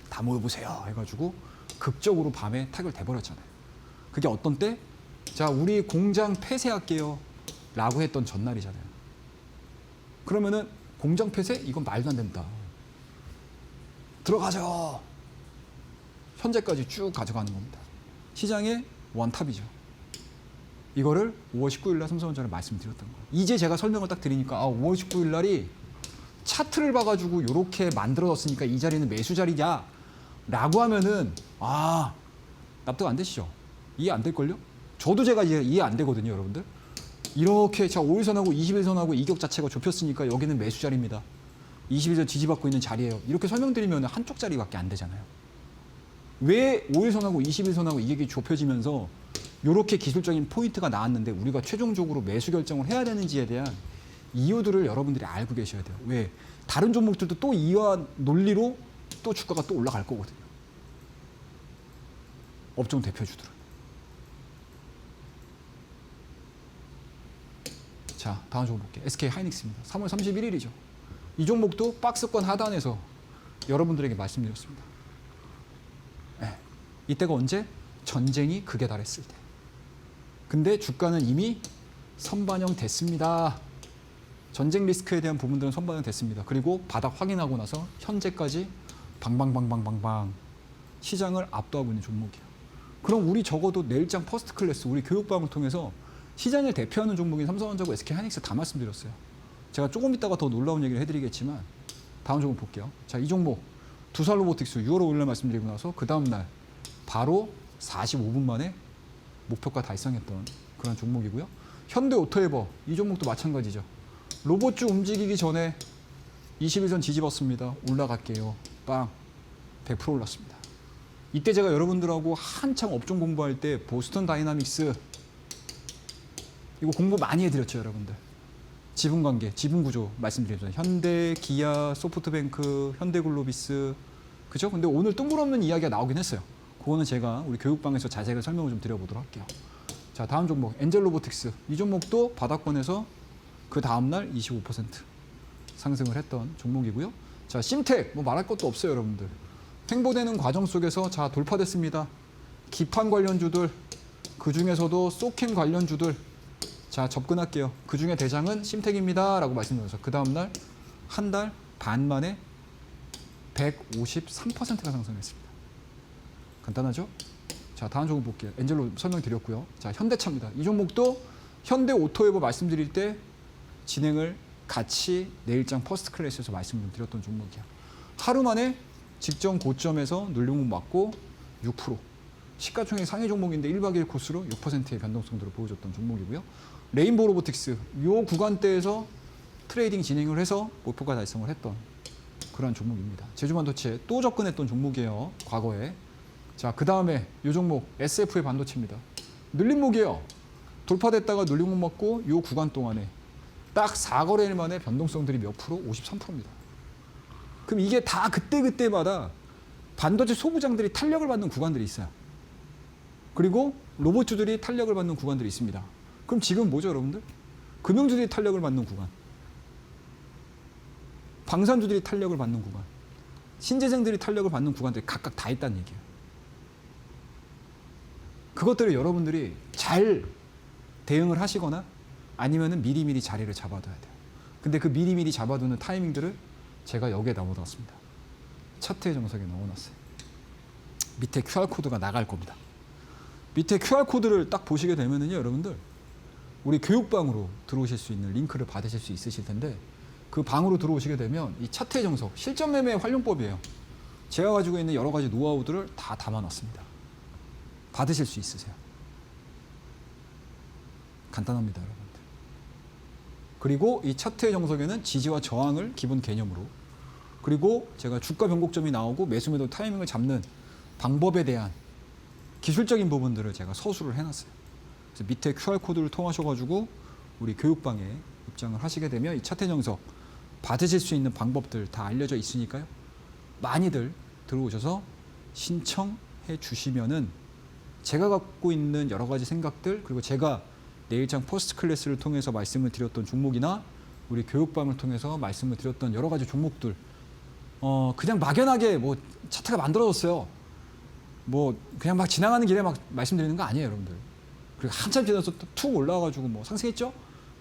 다 모여보세요 해가지고 극적으로 밤에 타결돼 버렸잖아요. 그게 어떤 때? 자 우리 공장 폐쇄할게요 라고 했던 전날이잖아요. 그러면은 공장 폐쇄? 이건 말도 안 된다. 들어가죠. 현재까지 쭉 가져가는 겁니다. 시장의 원탑이죠. 이거를 5월 19일 날 삼성전자를 말씀드렸던 거예요. 이제 제가 설명을 딱 드리니까 5월 19일 날이 차트를 봐가지고 이렇게 만들어졌으니까 이 자리는 매수 자리냐 라고 하면은 납득 안 되시죠? 이해 안 될걸요? 저도 제가 이해 안 되거든요, 여러분들. 이렇게 자 5일선하고 20일선하고 이격 자체가 좁혔으니까 여기는 매수 자리입니다. 20일선 지지받고 있는 자리예요. 이렇게 설명드리면 한쪽 자리밖에 안 되잖아요. 왜 5일선하고 21선하고 이격이 좁혀지면서 이렇게 기술적인 포인트가 나왔는데 우리가 최종적으로 매수 결정을 해야 되는지에 대한 이유들을 여러분들이 알고 계셔야 돼요. 왜? 다른 종목들도 또 이와 논리로 또 주가가 또 올라갈 거거든요. 업종 대표주들은. 자, 다음 종목 볼게요. SK 하이닉스입니다. 3월 31일이죠. 이 종목도 박스권 하단에서 여러분들에게 말씀드렸습니다. 네. 이때가 언제? 전쟁이 극에 달했을 때. 근데 주가는 이미 선반영 됐습니다. 전쟁 리스크에 대한 부분들은 선반영 됐습니다. 그리고 바닥 확인하고 나서 현재까지 방방방방방방 시장을 압도하고 있는 종목이에요. 그럼 우리 적어도 내일장 퍼스트 클래스 우리 교육방을 통해서 시장을 대표하는 종목인 삼성전자고 SK 하이닉스 다 말씀드렸어요. 제가 조금 이따가 더 놀라운 얘기를 해드리겠지만 다음 종목 볼게요. 자, 이 종목 두산 로보틱스 6월 5일 날 말씀드리고 나서 그 다음 날 바로 45분 만에 목표가 달성했던 그런 종목이고요. 현대오토에버 이 종목도 마찬가지죠. 로봇주 움직이기 전에 21선 뒤집었습니다. 올라갈게요. 빵 100% 올랐습니다. 이때 제가 여러분들하고 한창 업종 공부할 때 보스턴 다이나믹스 이거 공부 많이 해드렸죠, 여러분들. 지분관계, 지분구조 말씀드렸잖아요. 현대, 기아, 소프트뱅크, 현대글로비스 그죠? 근데 오늘 뜬금없는 이야기가 나오긴 했어요. 그거는 제가 우리 교육방에서 자세하게 설명을 좀 드려보도록 할게요. 자, 다음 종목 엔젤로보틱스. 이 종목도 바닥권에서 그 다음날 25% 상승을 했던 종목이고요. 자, 심텍 뭐 말할 것도 없어요, 여러분들. 횡보되는 과정 속에서 자 돌파됐습니다. 기판 관련주들 그중에서도 소캠 관련주들 자 접근할게요. 그중에 대장은 심택입니다 라고 말씀드려서 그 다음날 한 달 반 만에 153%가 상승했습니다. 간단하죠? 자 다음 종목 볼게요. 엔젤로 설명드렸고요. 자 현대차입니다. 이 종목도 현대오토웨버 말씀드릴 때 진행을 같이 내일장 퍼스트 클래스에서 말씀을 드렸던 종목이야. 하루 만에 직전 고점에서 눌림목 맞고 6%. 시가총액 상위 종목인데 1박 2일 코스로 6%의 변동성들을 보여줬던 종목이고요. 레인보우 로보틱스, 이 구간대에서 트레이딩 진행을 해서 목표가 달성을 했던 그런 종목입니다. 제주반도체에 또 접근했던 종목이에요. 과거에. 자, 그 다음에 이 종목 SF의 반도체입니다. 눌림목이에요. 돌파됐다가 눌림목 맞고 이 구간 동안에 딱 4거래일 만에 변동성들이 몇 프로? 53%입니다. 그럼 이게 다 그때마다 반도체 소부장들이 탄력을 받는 구간들이 있어요. 그리고 로봇주들이 탄력을 받는 구간들이 있습니다. 그럼 지금 뭐죠, 여러분들? 금융주들이 탄력을 받는 구간, 방산주들이 탄력을 받는 구간, 신재생들이 탄력을 받는 구간들이 각각 다 있다는 얘기예요. 그것들을 여러분들이 잘 대응을 하시거나 아니면은 미리미리 자리를 잡아둬야 돼요. 근데 그 미리미리 잡아두는 타이밍들을 제가 여기에 넣어놨습니다. 차트의 정석에 넣어놨어요. 밑에 QR코드가 나갈 겁니다. 밑에 QR코드를 딱 보시게 되면은요, 여러분들, 우리 교육방으로 들어오실 수 있는 링크를 받으실 수 있으실 텐데, 그 방으로 들어오시게 되면 이 차트의 정석, 실전 매매 활용법이에요. 제가 가지고 있는 여러 가지 노하우들을 다 담아놨습니다. 받으실 수 있으세요. 간단합니다, 여러분들. 그리고 이 차트의 정석에는 지지와 저항을 기본 개념으로, 그리고 제가 주가 변곡점이 나오고 매수 매도 타이밍을 잡는 방법에 대한 기술적인 부분들을 제가 서술을 해놨어요. 그래서 밑에 QR코드를 통하셔가지고 우리 교육방에 입장을 하시게 되면 이 차트 정석 받으실 수 있는 방법들 다 알려져 있으니까요. 많이들 들어오셔서 신청해 주시면은 제가 갖고 있는 여러 가지 생각들, 그리고 제가 내일장 퍼스트 클래스를 통해서 말씀을 드렸던 종목이나 우리 교육방을 통해서 말씀을 드렸던 여러 가지 종목들, 그냥 막연하게 뭐 차트가 만들어졌어요. 뭐 그냥 막 지나가는 길에 막 말씀드리는 거 아니에요, 여러분들. 그리고 한참 지나서 또 툭 올라와가지고 뭐 상승했죠?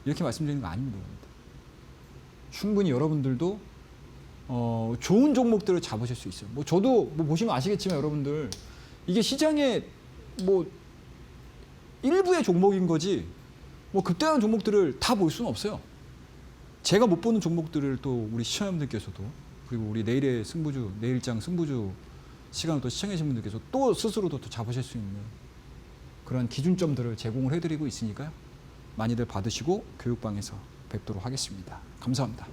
이렇게 말씀드리는 거 아닙니다, 여러분들. 충분히 여러분들도 좋은 종목들을 잡으실 수 있어요. 뭐 저도 뭐 보시면 아시겠지만 여러분들, 이게 시장의 뭐 일부의 종목인 거지 뭐 급등한 종목들을 다 볼 수는 없어요. 제가 못 보는 종목들을 또 우리 시청자분들께서도, 그리고 우리 내일의 승부주, 내일장 승부주 시간을 또 시청하신 분들께서 또 스스로도 또 잡으실 수 있는 그런 기준점들을 제공을 해드리고 있으니까요. 많이들 받으시고 교육방에서 뵙도록 하겠습니다. 감사합니다.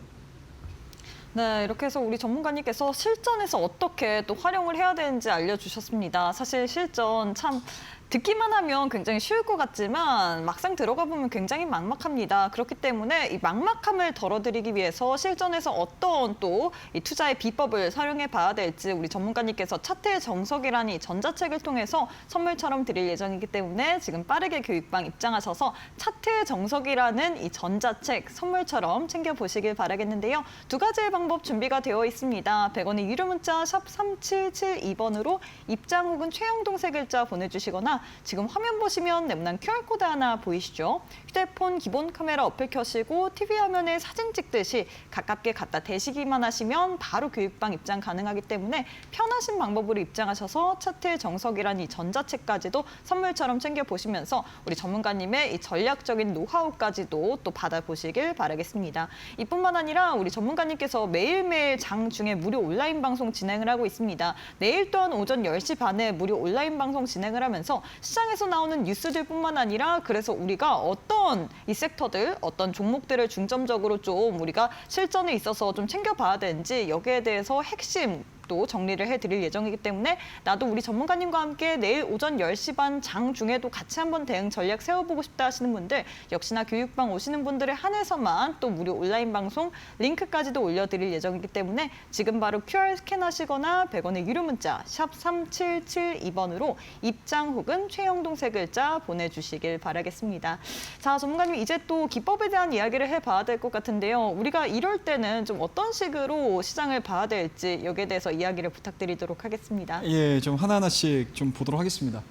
네, 이렇게 해서 우리 전문가님께서 실전에서 어떻게 또 활용을 해야 되는지 알려주셨습니다. 사실 실전 참 듣기만 하면 굉장히 쉬울 것 같지만 막상 들어가 보면 굉장히 막막합니다. 그렇기 때문에 이 막막함을 덜어드리기 위해서 실전에서 어떤 또 이 투자의 비법을 활용해 봐야 될지 우리 전문가님께서 차트의 정석이라는 이 전자책을 통해서 선물처럼 드릴 예정이기 때문에 지금 빠르게 교육방 입장하셔서 차트의 정석이라는 이 전자책 선물처럼 챙겨보시길 바라겠는데요. 두 가지의 방법 준비가 되어 있습니다. 100원의 유료 문자 샵 3772번으로 입장 혹은 최영동 세 글자 보내주시거나 지금 화면 보시면 네모난 QR코드 하나 보이시죠? 휴대폰 기본 카메라 어플 켜시고 TV 화면에 사진 찍듯이 가깝게 갖다 대시기만 하시면 바로 교육방 입장 가능하기 때문에 편하신 방법으로 입장하셔서 차트의 정석이란 이 전자책까지도 선물처럼 챙겨보시면서 우리 전문가님의 이 전략적인 노하우까지도 또 받아보시길 바라겠습니다. 이뿐만 아니라 우리 전문가님께서 매일매일 장중에 무료 온라인 방송 진행을 하고 있습니다. 내일 또한 오전 10시 반에 무료 온라인 방송 진행을 하면서 시장에서 나오는 뉴스들뿐만 아니라 그래서 우리가 어떤 이 섹터들, 어떤 종목들을 중점적으로 좀 우리가 실전에 있어서 좀 챙겨봐야 되는지 여기에 대해서 핵심 또 정리를 해드릴 예정이기 때문에 나도 우리 전문가님과 함께 내일 오전 10시 반 장 중에도 같이 한번 대응 전략 세워보고 싶다 하시는 분들 역시나 교육방 오시는 분들에 한해서만 또 무료 온라인 방송 링크까지도 올려드릴 예정이기 때문에 지금 바로 QR 스캔하시거나 100원의 유료 문자 샵 3772번으로 입장 혹은 최영동 세 글자 보내주시길 바라겠습니다. 자, 전문가님 이제 또 기법에 대한 이야기를 해봐야 될 것 같은데요. 우리가 이럴 때는 좀 어떤 식으로 시장을 봐야 될지 여기에 대해서 이야기를 부탁드리도록 하겠습니다. 예, 좀 하나하나씩 좀 보도록 하겠습니다.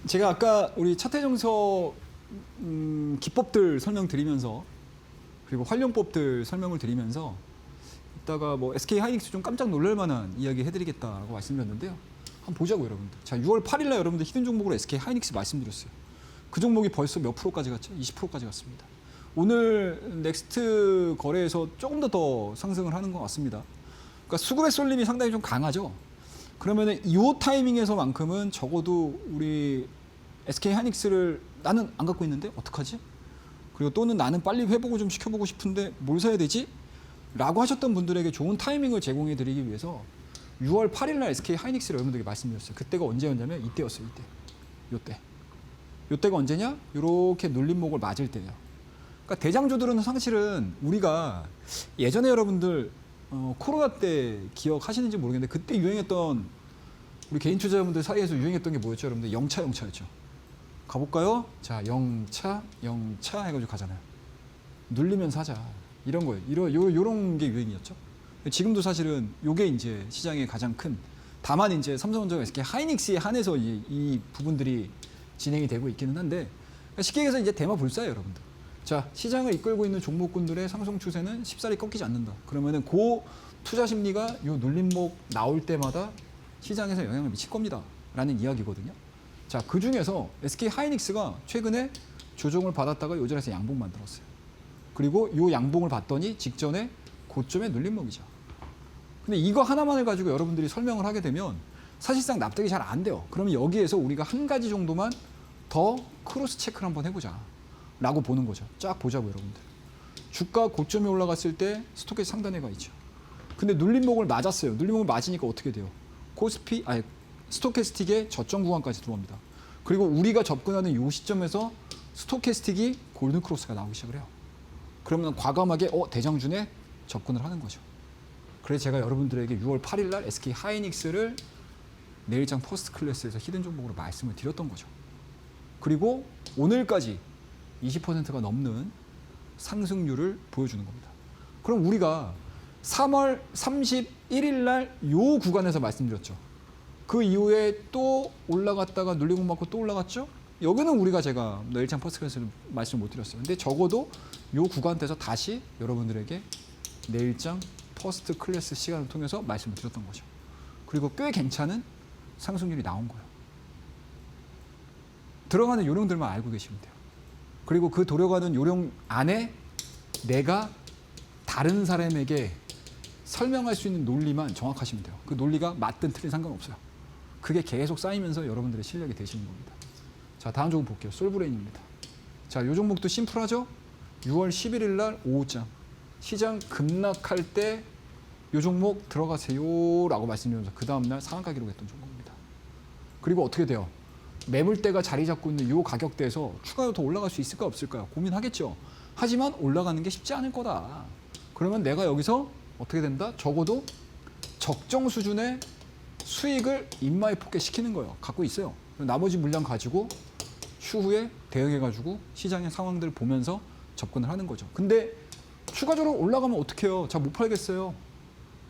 제가 아까 우리 차태정서 기법들 설명드리면서 그리고 활용법들 설명을 드리면서 이따가 뭐 SK 하이닉스 좀 깜짝 놀랄 만한 이야기 해드리겠다라고 말씀드렸는데요. 한번 보자고 여러분들. 자, 6월 8일 날 여러분들 히든 종목으로 SK 하이닉스 말씀드렸어요. 그 종목이 벌써 몇 프로까지 갔죠? 20%까지 갔습니다. 오늘 넥스트 거래에서 조금 더 상승을 하는 것 같습니다. 그러니까 수급의 쏠림이 상당히 좀 강하죠. 그러면은 이 타이밍에서만큼은 적어도 우리 SK 하이닉스를 나는 안 갖고 있는데 어떡하지? 그리고 또는 나는 빨리 회복을 좀 시켜보고 싶은데 뭘 사야 되지? 라고 하셨던 분들에게 좋은 타이밍을 제공해 드리기 위해서 6월 8일 날 SK 하이닉스를 여러분들에게 말씀드렸어요. 그때가 언제였냐면 이때였어요. 이때. 요때. 요때가 언제냐? 요렇게 눌림목을 맞을 때예요. 그러니까 대장주들은 사실은 우리가 예전에 여러분들 코로나 때 기억하시는지 모르겠는데 그때 유행했던 우리 개인 투자자분들 사이에서 유행했던 게 뭐였죠? 여러분들 영차였죠. 가볼까요? 자, 영차 해가지고 가잖아요. 눌리면 사자. 이런 거예요. 요런 게 유행이었죠. 지금도 사실은 요게 이제 시장의 가장 큰 다만 이제 삼성전자가 SK 하이닉스에 한해서 이 부분들이 진행이 되고 있기는 한데 쉽게 얘기해서 이제 대마불사예요, 여러분들. 자, 시장을 이끌고 있는 종목군들의 상승 추세는 쉽사리 꺾이지 않는다. 그러면은 그 투자 심리가 요 눌림목 나올 때마다 시장에서 영향을 미칠 겁니다. 라는 이야기거든요. 자, 그 중에서 SK 하이닉스가 최근에 조정을 받았다가 요 자리에서 양봉 만들었어요. 그리고 요 양봉을 봤더니 직전에 고점의 눌림목이죠. 근데 이거 하나만을 가지고 여러분들이 설명을 하게 되면 사실상 납득이 잘 안 돼요. 그러면 여기에서 우리가 한 가지 정도만 더 크로스 체크를 한번 해보자 라고 보는 거죠. 쫙 보자고 여러분들. 주가 고점이 올라갔을 때 스토캐스틱 상단에 가 있죠. 근데 눌림목을 맞았어요. 눌림목을 맞으니까 어떻게 돼요? 스토캐스틱의 저점 구간까지 들어옵니다. 그리고 우리가 접근하는 이 시점에서 스토캐스틱이 골든 크로스가 나오기 시작을 해요. 그러면 과감하게 대장준에 접근을 하는 거죠. 그래서 제가 여러분들에게 6월 8일 날 SK 하이닉스를 내일장 퍼스트 클래스에서 히든 종목으로 말씀을 드렸던 거죠. 그리고 오늘까지 20%가 넘는 상승률을 보여주는 겁니다. 그럼 우리가 3월 31일 날 요 구간에서 말씀드렸죠. 그 이후에 또 올라갔다가 눌림목 맞고 또 올라갔죠. 여기는 우리가 제가 내일장 퍼스트 클래스를 말씀을 못 드렸어요. 근데 적어도 요 구간에서 다시 여러분들에게 내일장 퍼스트 클래스 시간을 통해서 말씀을 드렸던 거죠. 그리고 꽤 괜찮은 상승률이 나온 거예요. 들어가는 요령들만 알고 계시면 돼요. 그리고 그 들어가는 요령 안에 내가 다른 사람에게 설명할 수 있는 논리만 정확하시면 돼요. 그 논리가 맞든 틀린 상관없어요. 그게 계속 쌓이면서 여러분들의 실력이 되시는 겁니다. 자, 다음 종목 볼게요. 솔브레인입니다. 자, 요 종목도 심플하죠? 6월 11일 날 오후장 시장 급락할 때 요 종목 들어가세요라고 말씀드리면서 그 다음날 상한가 기록했던 종목입니다. 그리고 어떻게 돼요? 매물대가 자리 잡고 있는 요 가격대에서 추가로 더 올라갈 수 있을까 없을까요? 고민하겠죠. 하지만 올라가는 게 쉽지 않을 거다. 그러면 내가 여기서 어떻게 된다? 적어도 적정 수준의 수익을 인마이 포켓 시키는 거예요. 갖고 있어요. 나머지 물량 가지고 추후에 대응해가지고 시장의 상황들을 보면서 접근을 하는 거죠. 근데 추가적으로 올라가면 어떡해요? 잘 못 팔겠어요.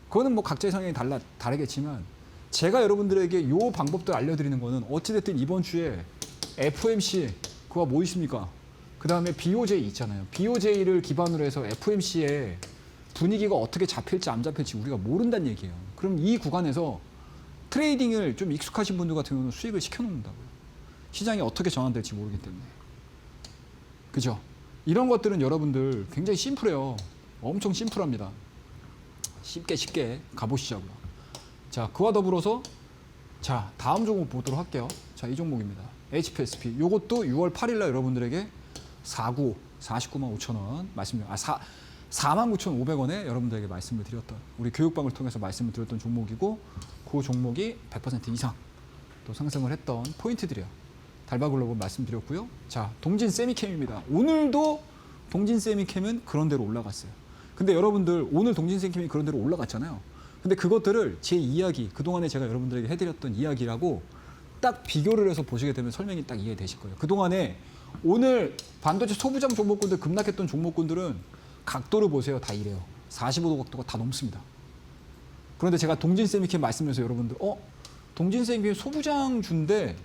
그거는 뭐 각자의 성향이 다르겠지만 제가 여러분들에게 요 방법들 알려드리는 거는 어찌됐든 이번 주에 FOMC 그거 뭐 있습니까? 그 다음에 BOJ 있잖아요. BOJ를 기반으로 해서 FOMC의 분위기가 어떻게 잡힐지 안 잡힐지 우리가 모른다는 얘기예요. 그럼 이 구간에서 트레이딩을 좀 익숙하신 분들 같은 경우는 수익을 시켜놓는다고요. 시장이 어떻게 전환될지 모르기 때문에. 그죠? 이런 것들은 여러분들 굉장히 심플해요. 엄청 심플합니다. 쉽게 가보시자고요. 자, 그와 더불어서 자, 다음 종목 보도록 할게요. 자, 이 종목입니다. HPSP. 요것도 6월 8일 날 여러분들에게 49만 5천 원 말씀드려요. 49,500원에 여러분들에게 말씀을 드렸던 우리 교육방을 통해서 말씀을 드렸던 종목이고 그 종목이 100% 이상 또 상승을 했던 포인트들이에요. 달바글로벌 말씀드렸고요. 자, 동진 세미캠입니다. 오늘도 동진 세미캠은 그런 대로 올라갔어요. 근데 여러분들 오늘 동진 세미캠이 그런 대로 올라갔잖아요. 근데 그것들을 제 이야기, 그동안에 제가 여러분들에게 해드렸던 이야기라고 딱 비교를 해서 보시게 되면 설명이 딱 이해되실 거예요. 그동안에 오늘 반도체 소부장 종목군들 급락했던 종목군들은 각도를 보세요. 다 이래요. 45도 각도가 다 넘습니다. 그런데 제가 동진쌤이 이렇게 말씀드려서 여러분들 동진쌤이 소부장주인데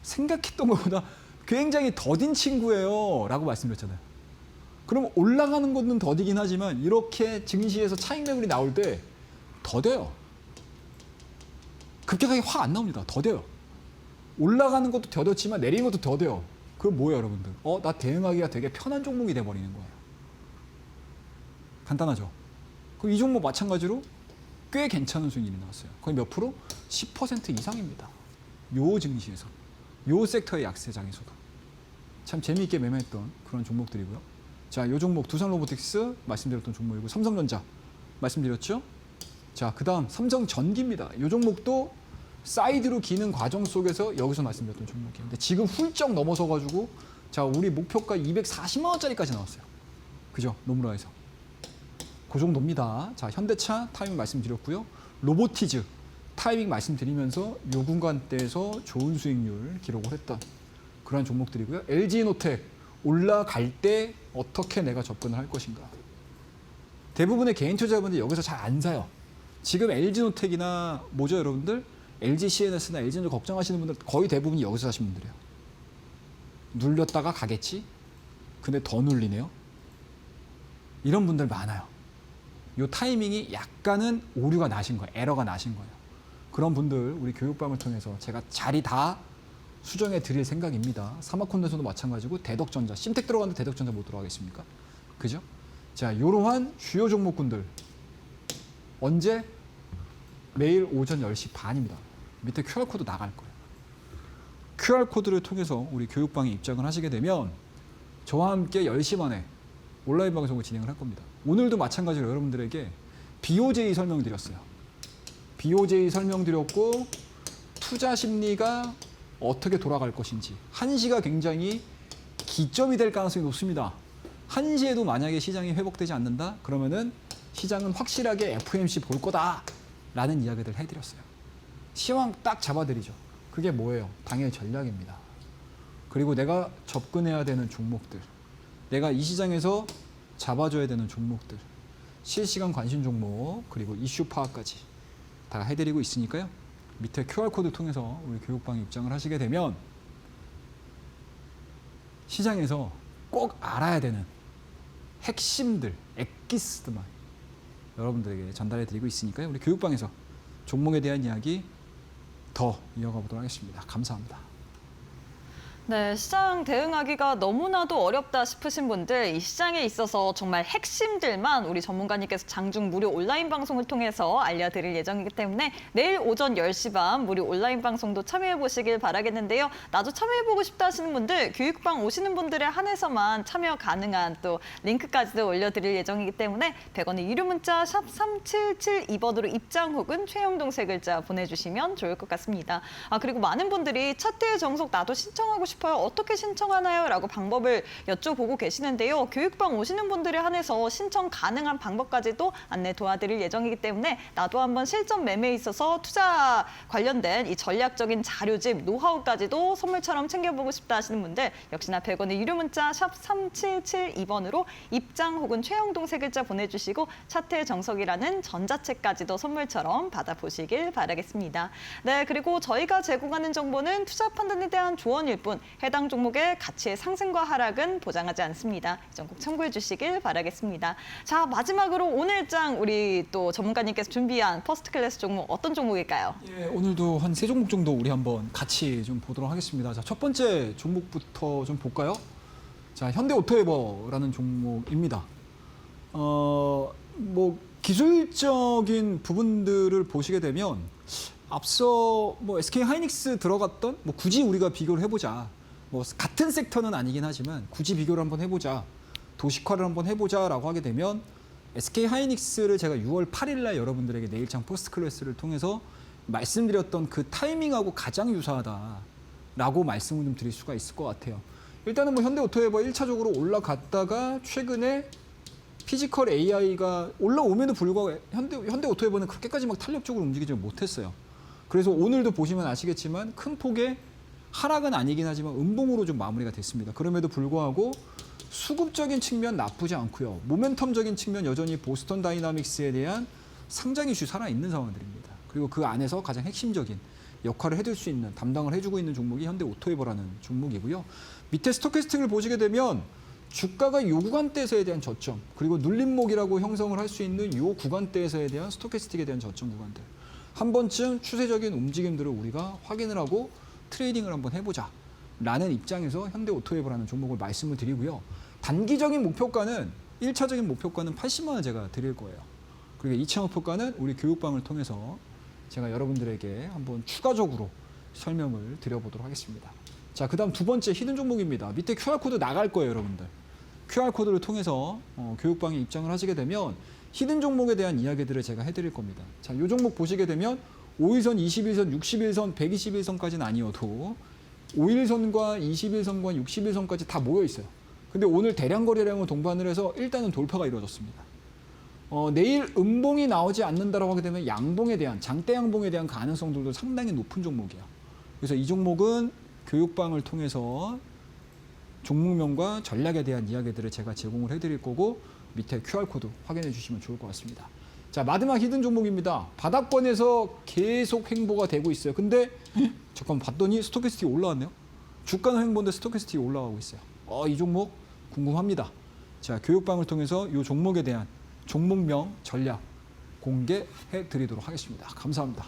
생각했던 것보다 굉장히 더딘 친구예요 라고 말씀드렸잖아요. 그럼 올라가는 것은 더디긴 하지만 이렇게 증시에서 차익 매물이 나올 때 더뎌요. 급격하게 확 안 나옵니다. 더뎌요. 올라가는 것도 더뎠지만 내리는 것도 더뎌요. 그럼 뭐예요 여러분들? 나 대응하기가 되게 편한 종목이 돼버리는 거예요. 간단하죠? 그럼 이 종목 마찬가지로 꽤 괜찮은 수익률이 나왔어요. 거의 몇 프로? 10% 이상입니다. 요 증시에서. 요 섹터의 약세장에서도. 참 재미있게 매매했던 그런 종목들이고요. 자, 요 종목 두산로보틱스 말씀드렸던 종목이고 삼성전자 말씀드렸죠? 자, 그 다음 삼성전기입니다. 요 종목도 사이드로 기는 과정 속에서 여기서 말씀드렸던 종목이에요. 근데 지금 훌쩍 넘어서가지고 자, 우리 목표가 240만 원짜리까지 나왔어요. 그죠? 노무라에서. 그 정도입니다. 자, 현대차 타이밍 말씀드렸고요. 로보티즈 타이밍 말씀드리면서 요 구간대에서 좋은 수익률 기록을 했던 그런 종목들이고요. LG노텍 올라갈 때 어떻게 내가 접근을 할 것인가. 대부분의 개인 투자자분들이 여기서 잘 안 사요. 지금 LG노텍이나 뭐죠 여러분들? LG CNS나 LG전자 걱정하시는 분들 거의 대부분이 여기서 사신 분들이에요. 눌렸다가 가겠지? 근데 더 눌리네요. 이런 분들 많아요. 이 타이밍이 약간은 오류가 나신 거예요. 에러가 나신 거예요. 그런 분들 우리 교육방을 통해서 제가 자리 다 수정해 드릴 생각입니다. 사마콘에서도 마찬가지고 대덕전자, 심텍 들어갔는데 대덕전자 못 들어가겠습니까? 그죠? 자, 이러한 주요 종목군들 언제? 매일 오전 10시 반입니다. 밑에 QR코드 나갈 거예요. QR코드를 통해서 우리 교육방에 입장을 하시게 되면 저와 함께 10시 반에 온라인 방송을 진행을 할 겁니다. 오늘도 마찬가지로 여러분들에게 BOJ 설명드렸어요. BOJ 설명드렸고 투자 심리가 어떻게 돌아갈 것인지 1시가 굉장히 기점이 될 가능성이 높습니다. 1시에도 만약에 시장이 회복되지 않는다? 그러면은 시장은 확실하게 FOMC 볼 거다라는 이야기를 해드렸어요. 시황 딱 잡아드리죠. 그게 뭐예요? 당일 전략입니다. 그리고 내가 접근해야 되는 종목들, 내가 이 시장에서 잡아줘야 되는 종목들, 실시간 관심 종목, 그리고 이슈 파악까지 다 해드리고 있으니까요. 밑에 QR코드 통해서 우리 교육방에 입장을 하시게 되면 시장에서 꼭 알아야 되는 핵심들, 엑기스들만 여러분들에게 전달해 드리고 있으니까요. 우리 교육방에서 종목에 대한 이야기 더 이어가 보도록 하겠습니다. 감사합니다. 네, 시장 대응하기가 너무나도 어렵다 싶으신 분들, 이 시장에 있어서 정말 핵심들만 우리 전문가님께서 장중 무료 온라인 방송을 통해서 알려드릴 예정이기 때문에 내일 오전 10시 반 무료 온라인 방송도 참여해보시길 바라겠는데요. 나도 참여해보고 싶다 하시는 분들, 교육방 오시는 분들에 한해서만 참여 가능한 또 링크까지도 올려드릴 예정이기 때문에 100원의 유료 문자 샵 3772번으로 입장 혹은 최영동 세 글자 보내주시면 좋을 것 같습니다. 그리고 많은 분들이 차트의 정석 나도 신청하고 싶어요. 어떻게 신청하나요? 라고 방법을 여쭤보고 계시는데요. 교육방 오시는 분들에 한해서 신청 가능한 방법까지도 안내 도와드릴 예정이기 때문에 나도 한번 실전 매매에 있어서 투자 관련된 이 전략적인 자료집, 노하우까지도 선물처럼 챙겨보고 싶다 하시는 분들 역시나 100원의 유료 문자 샵 3772번으로 입장 혹은 최영동 세 글자 보내주시고 차트의 정석이라는 전자책까지도 선물처럼 받아보시길 바라겠습니다. 네, 그리고 저희가 제공하는 정보는 투자 판단에 대한 조언일 뿐 해당 종목의 가치의 상승과 하락은 보장하지 않습니다. 이 점 꼭 참고해 주시길 바라겠습니다. 자, 마지막으로 오늘 장 우리 또 전문가님께서 준비한 퍼스트 클래스 종목 어떤 종목일까요? 예, 오늘도 한 3종목 정도 우리 한번 같이 좀 보도록 하겠습니다. 자, 첫 번째 종목부터 좀 볼까요? 자, 현대오토에버라는 종목입니다. 뭐 기술적인 부분들을 보시게 되면 앞서 뭐 SK 하이닉스 들어갔던 뭐 굳이 우리가 비교를 해보자. 뭐 같은 섹터는 아니긴 하지만 굳이 비교를 한번 해보자. 도식화를 한번 해보자라고 하게 되면 SK 하이닉스를 제가 6월 8일 날 여러분들에게 내일장 포스트 클래스를 통해서 말씀드렸던 그 타이밍하고 가장 유사하다라고 말씀을 좀 드릴 수가 있을 것 같아요. 일단은 뭐 현대오토에버 1차적으로 올라갔다가 최근에 피지컬 AI가 올라옴에도 불구하고 현대오토에버는 그렇게까지 막 탄력적으로 움직이지 못했어요. 그래서 오늘도 보시면 아시겠지만 큰 폭의 하락은 아니긴 하지만 음봉으로 좀 마무리가 됐습니다. 그럼에도 불구하고 수급적인 측면 나쁘지 않고요. 모멘텀적인 측면 여전히 보스턴 다이나믹스에 대한 상장 이슈 살아있는 상황들입니다. 그리고 그 안에서 가장 핵심적인 역할을 해줄 수 있는, 담당을 해주고 있는 종목이 현대오토에버라는 종목이고요. 밑에 스토캐스틱을 보시게 되면 주가가 요 구간대에서에 대한 저점, 그리고 눌림목이라고 형성을 할 수 있는 요 구간대에서에 대한 스토캐스틱에 대한 저점 구간들. 한 번쯤 추세적인 움직임들을 우리가 확인을 하고 트레이딩을 한번 해보자 라는 입장에서 현대오토에버라는 종목을 말씀을 드리고요. 단기적인 목표가는 1차적인 목표가는 80만 원 제가 드릴 거예요. 그리고 2차 목표가는 우리 교육방을 통해서 제가 여러분들에게 한번 추가적으로 설명을 드려보도록 하겠습니다. 자, 그다음 두 번째 히든 종목입니다. 밑에 QR코드 나갈 거예요, 여러분들. QR코드를 통해서 교육방에 입장을 하시게 되면 히든 종목에 대한 이야기들을 제가 해드릴 겁니다. 자, 이 종목 보시게 되면 5일선, 21선, 61선, 121선까지는 아니어도 5일선과 21선과 61선까지 다 모여 있어요. 근데 오늘 대량 거래량을 동반을 해서 일단은 돌파가 이루어졌습니다. 내일 음봉이 나오지 않는다라고 하게 되면 양봉에 대한, 장대 양봉에 대한 가능성들도 상당히 높은 종목이에요. 그래서 이 종목은 교육방을 통해서 종목명과 전략에 대한 이야기들을 제가 제공을 해드릴 거고 밑에 QR코드 확인해 주시면 좋을 것 같습니다. 자, 마지막 히든 종목입니다. 바닥권에서 계속 횡보가 되고 있어요. 근데 잠깐 봤더니 스토캐스틱이 올라왔네요. 주가는 횡보인데 스토캐스틱이 올라가고 있어요. 이 종목 궁금합니다. 자, 교육방을 통해서 이 종목에 대한 종목명 전략 공개해 드리도록 하겠습니다. 감사합니다.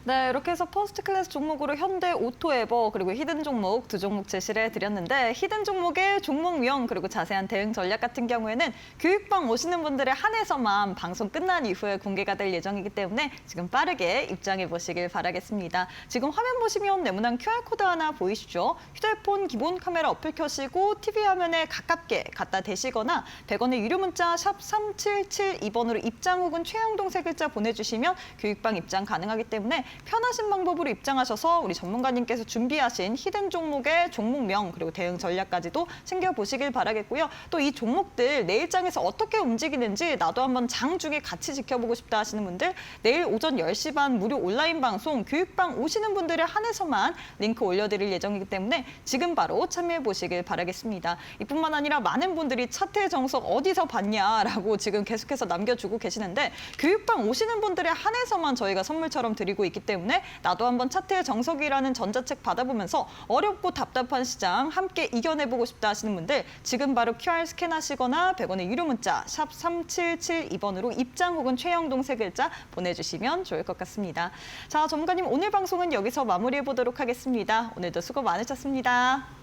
네, 이렇게 해서 퍼스트 클래스 종목으로 현대오토에버 그리고 히든 종목 두 종목 제시를 해드렸는데 히든 종목의 종목명 그리고 자세한 대응 전략 같은 경우에는 교육방 오시는 분들에 한해서만 방송 끝난 이후에 공개가 될 예정이기 때문에 지금 빠르게 입장해 보시길 바라겠습니다. 지금 화면 보시면 네모난 QR코드 하나 보이시죠? 휴대폰 기본 카메라 어플 켜시고 TV 화면에 가깝게 갖다 대시거나 100원의 유료 문자 샵 3772번으로 입장 혹은 최영동 세 글자 보내주시면 교육방 입장 가능하기 때문에 편하신 방법으로 입장하셔서 우리 전문가님께서 준비하신 히든 종목의 종목명 그리고 대응 전략까지도 챙겨보시길 바라겠고요. 또 이 종목들 내일장에서 어떻게 움직이는지 나도 한번 장 중에 같이 지켜보고 싶다 하시는 분들 내일 오전 10시 반 무료 온라인 방송 교육방 오시는 분들에 한해서만 링크 올려드릴 예정이기 때문에 지금 바로 참여해보시길 바라겠습니다. 이뿐만 아니라 많은 분들이 차트의 정석 어디서 봤냐라고 지금 계속해서 남겨주고 계시는데 교육방 오시는 분들에 한해서만 저희가 선물처럼 드리고 있기 때문에 나도 한번 차트의 정석이라는 전자책 받아보면서 어렵고 답답한 시장 함께 이겨내보고 싶다 하시는 분들 지금 바로 QR 스캔하시거나 100원의 유료 문자 샵 3772번으로 입장 혹은 최영동 세 글자 보내주시면 좋을 것 같습니다. 자, 전문가님 오늘 방송은 여기서 마무리해보도록 하겠습니다. 오늘도 수고 많으셨습니다.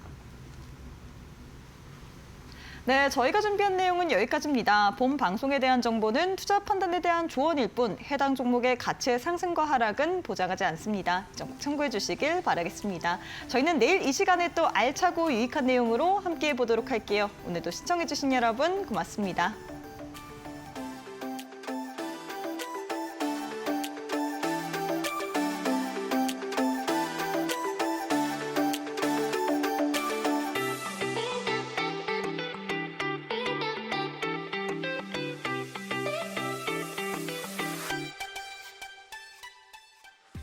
네, 저희가 준비한 내용은 여기까지입니다. 본 방송에 대한 정보는 투자 판단에 대한 조언일 뿐 해당 종목의 가치의 상승과 하락은 보장하지 않습니다. 이 점 꼭 참고해 주시길 바라겠습니다. 저희는 내일 이 시간에 또 알차고 유익한 내용으로 함께해 보도록 할게요. 오늘도 시청해 주신 여러분 고맙습니다.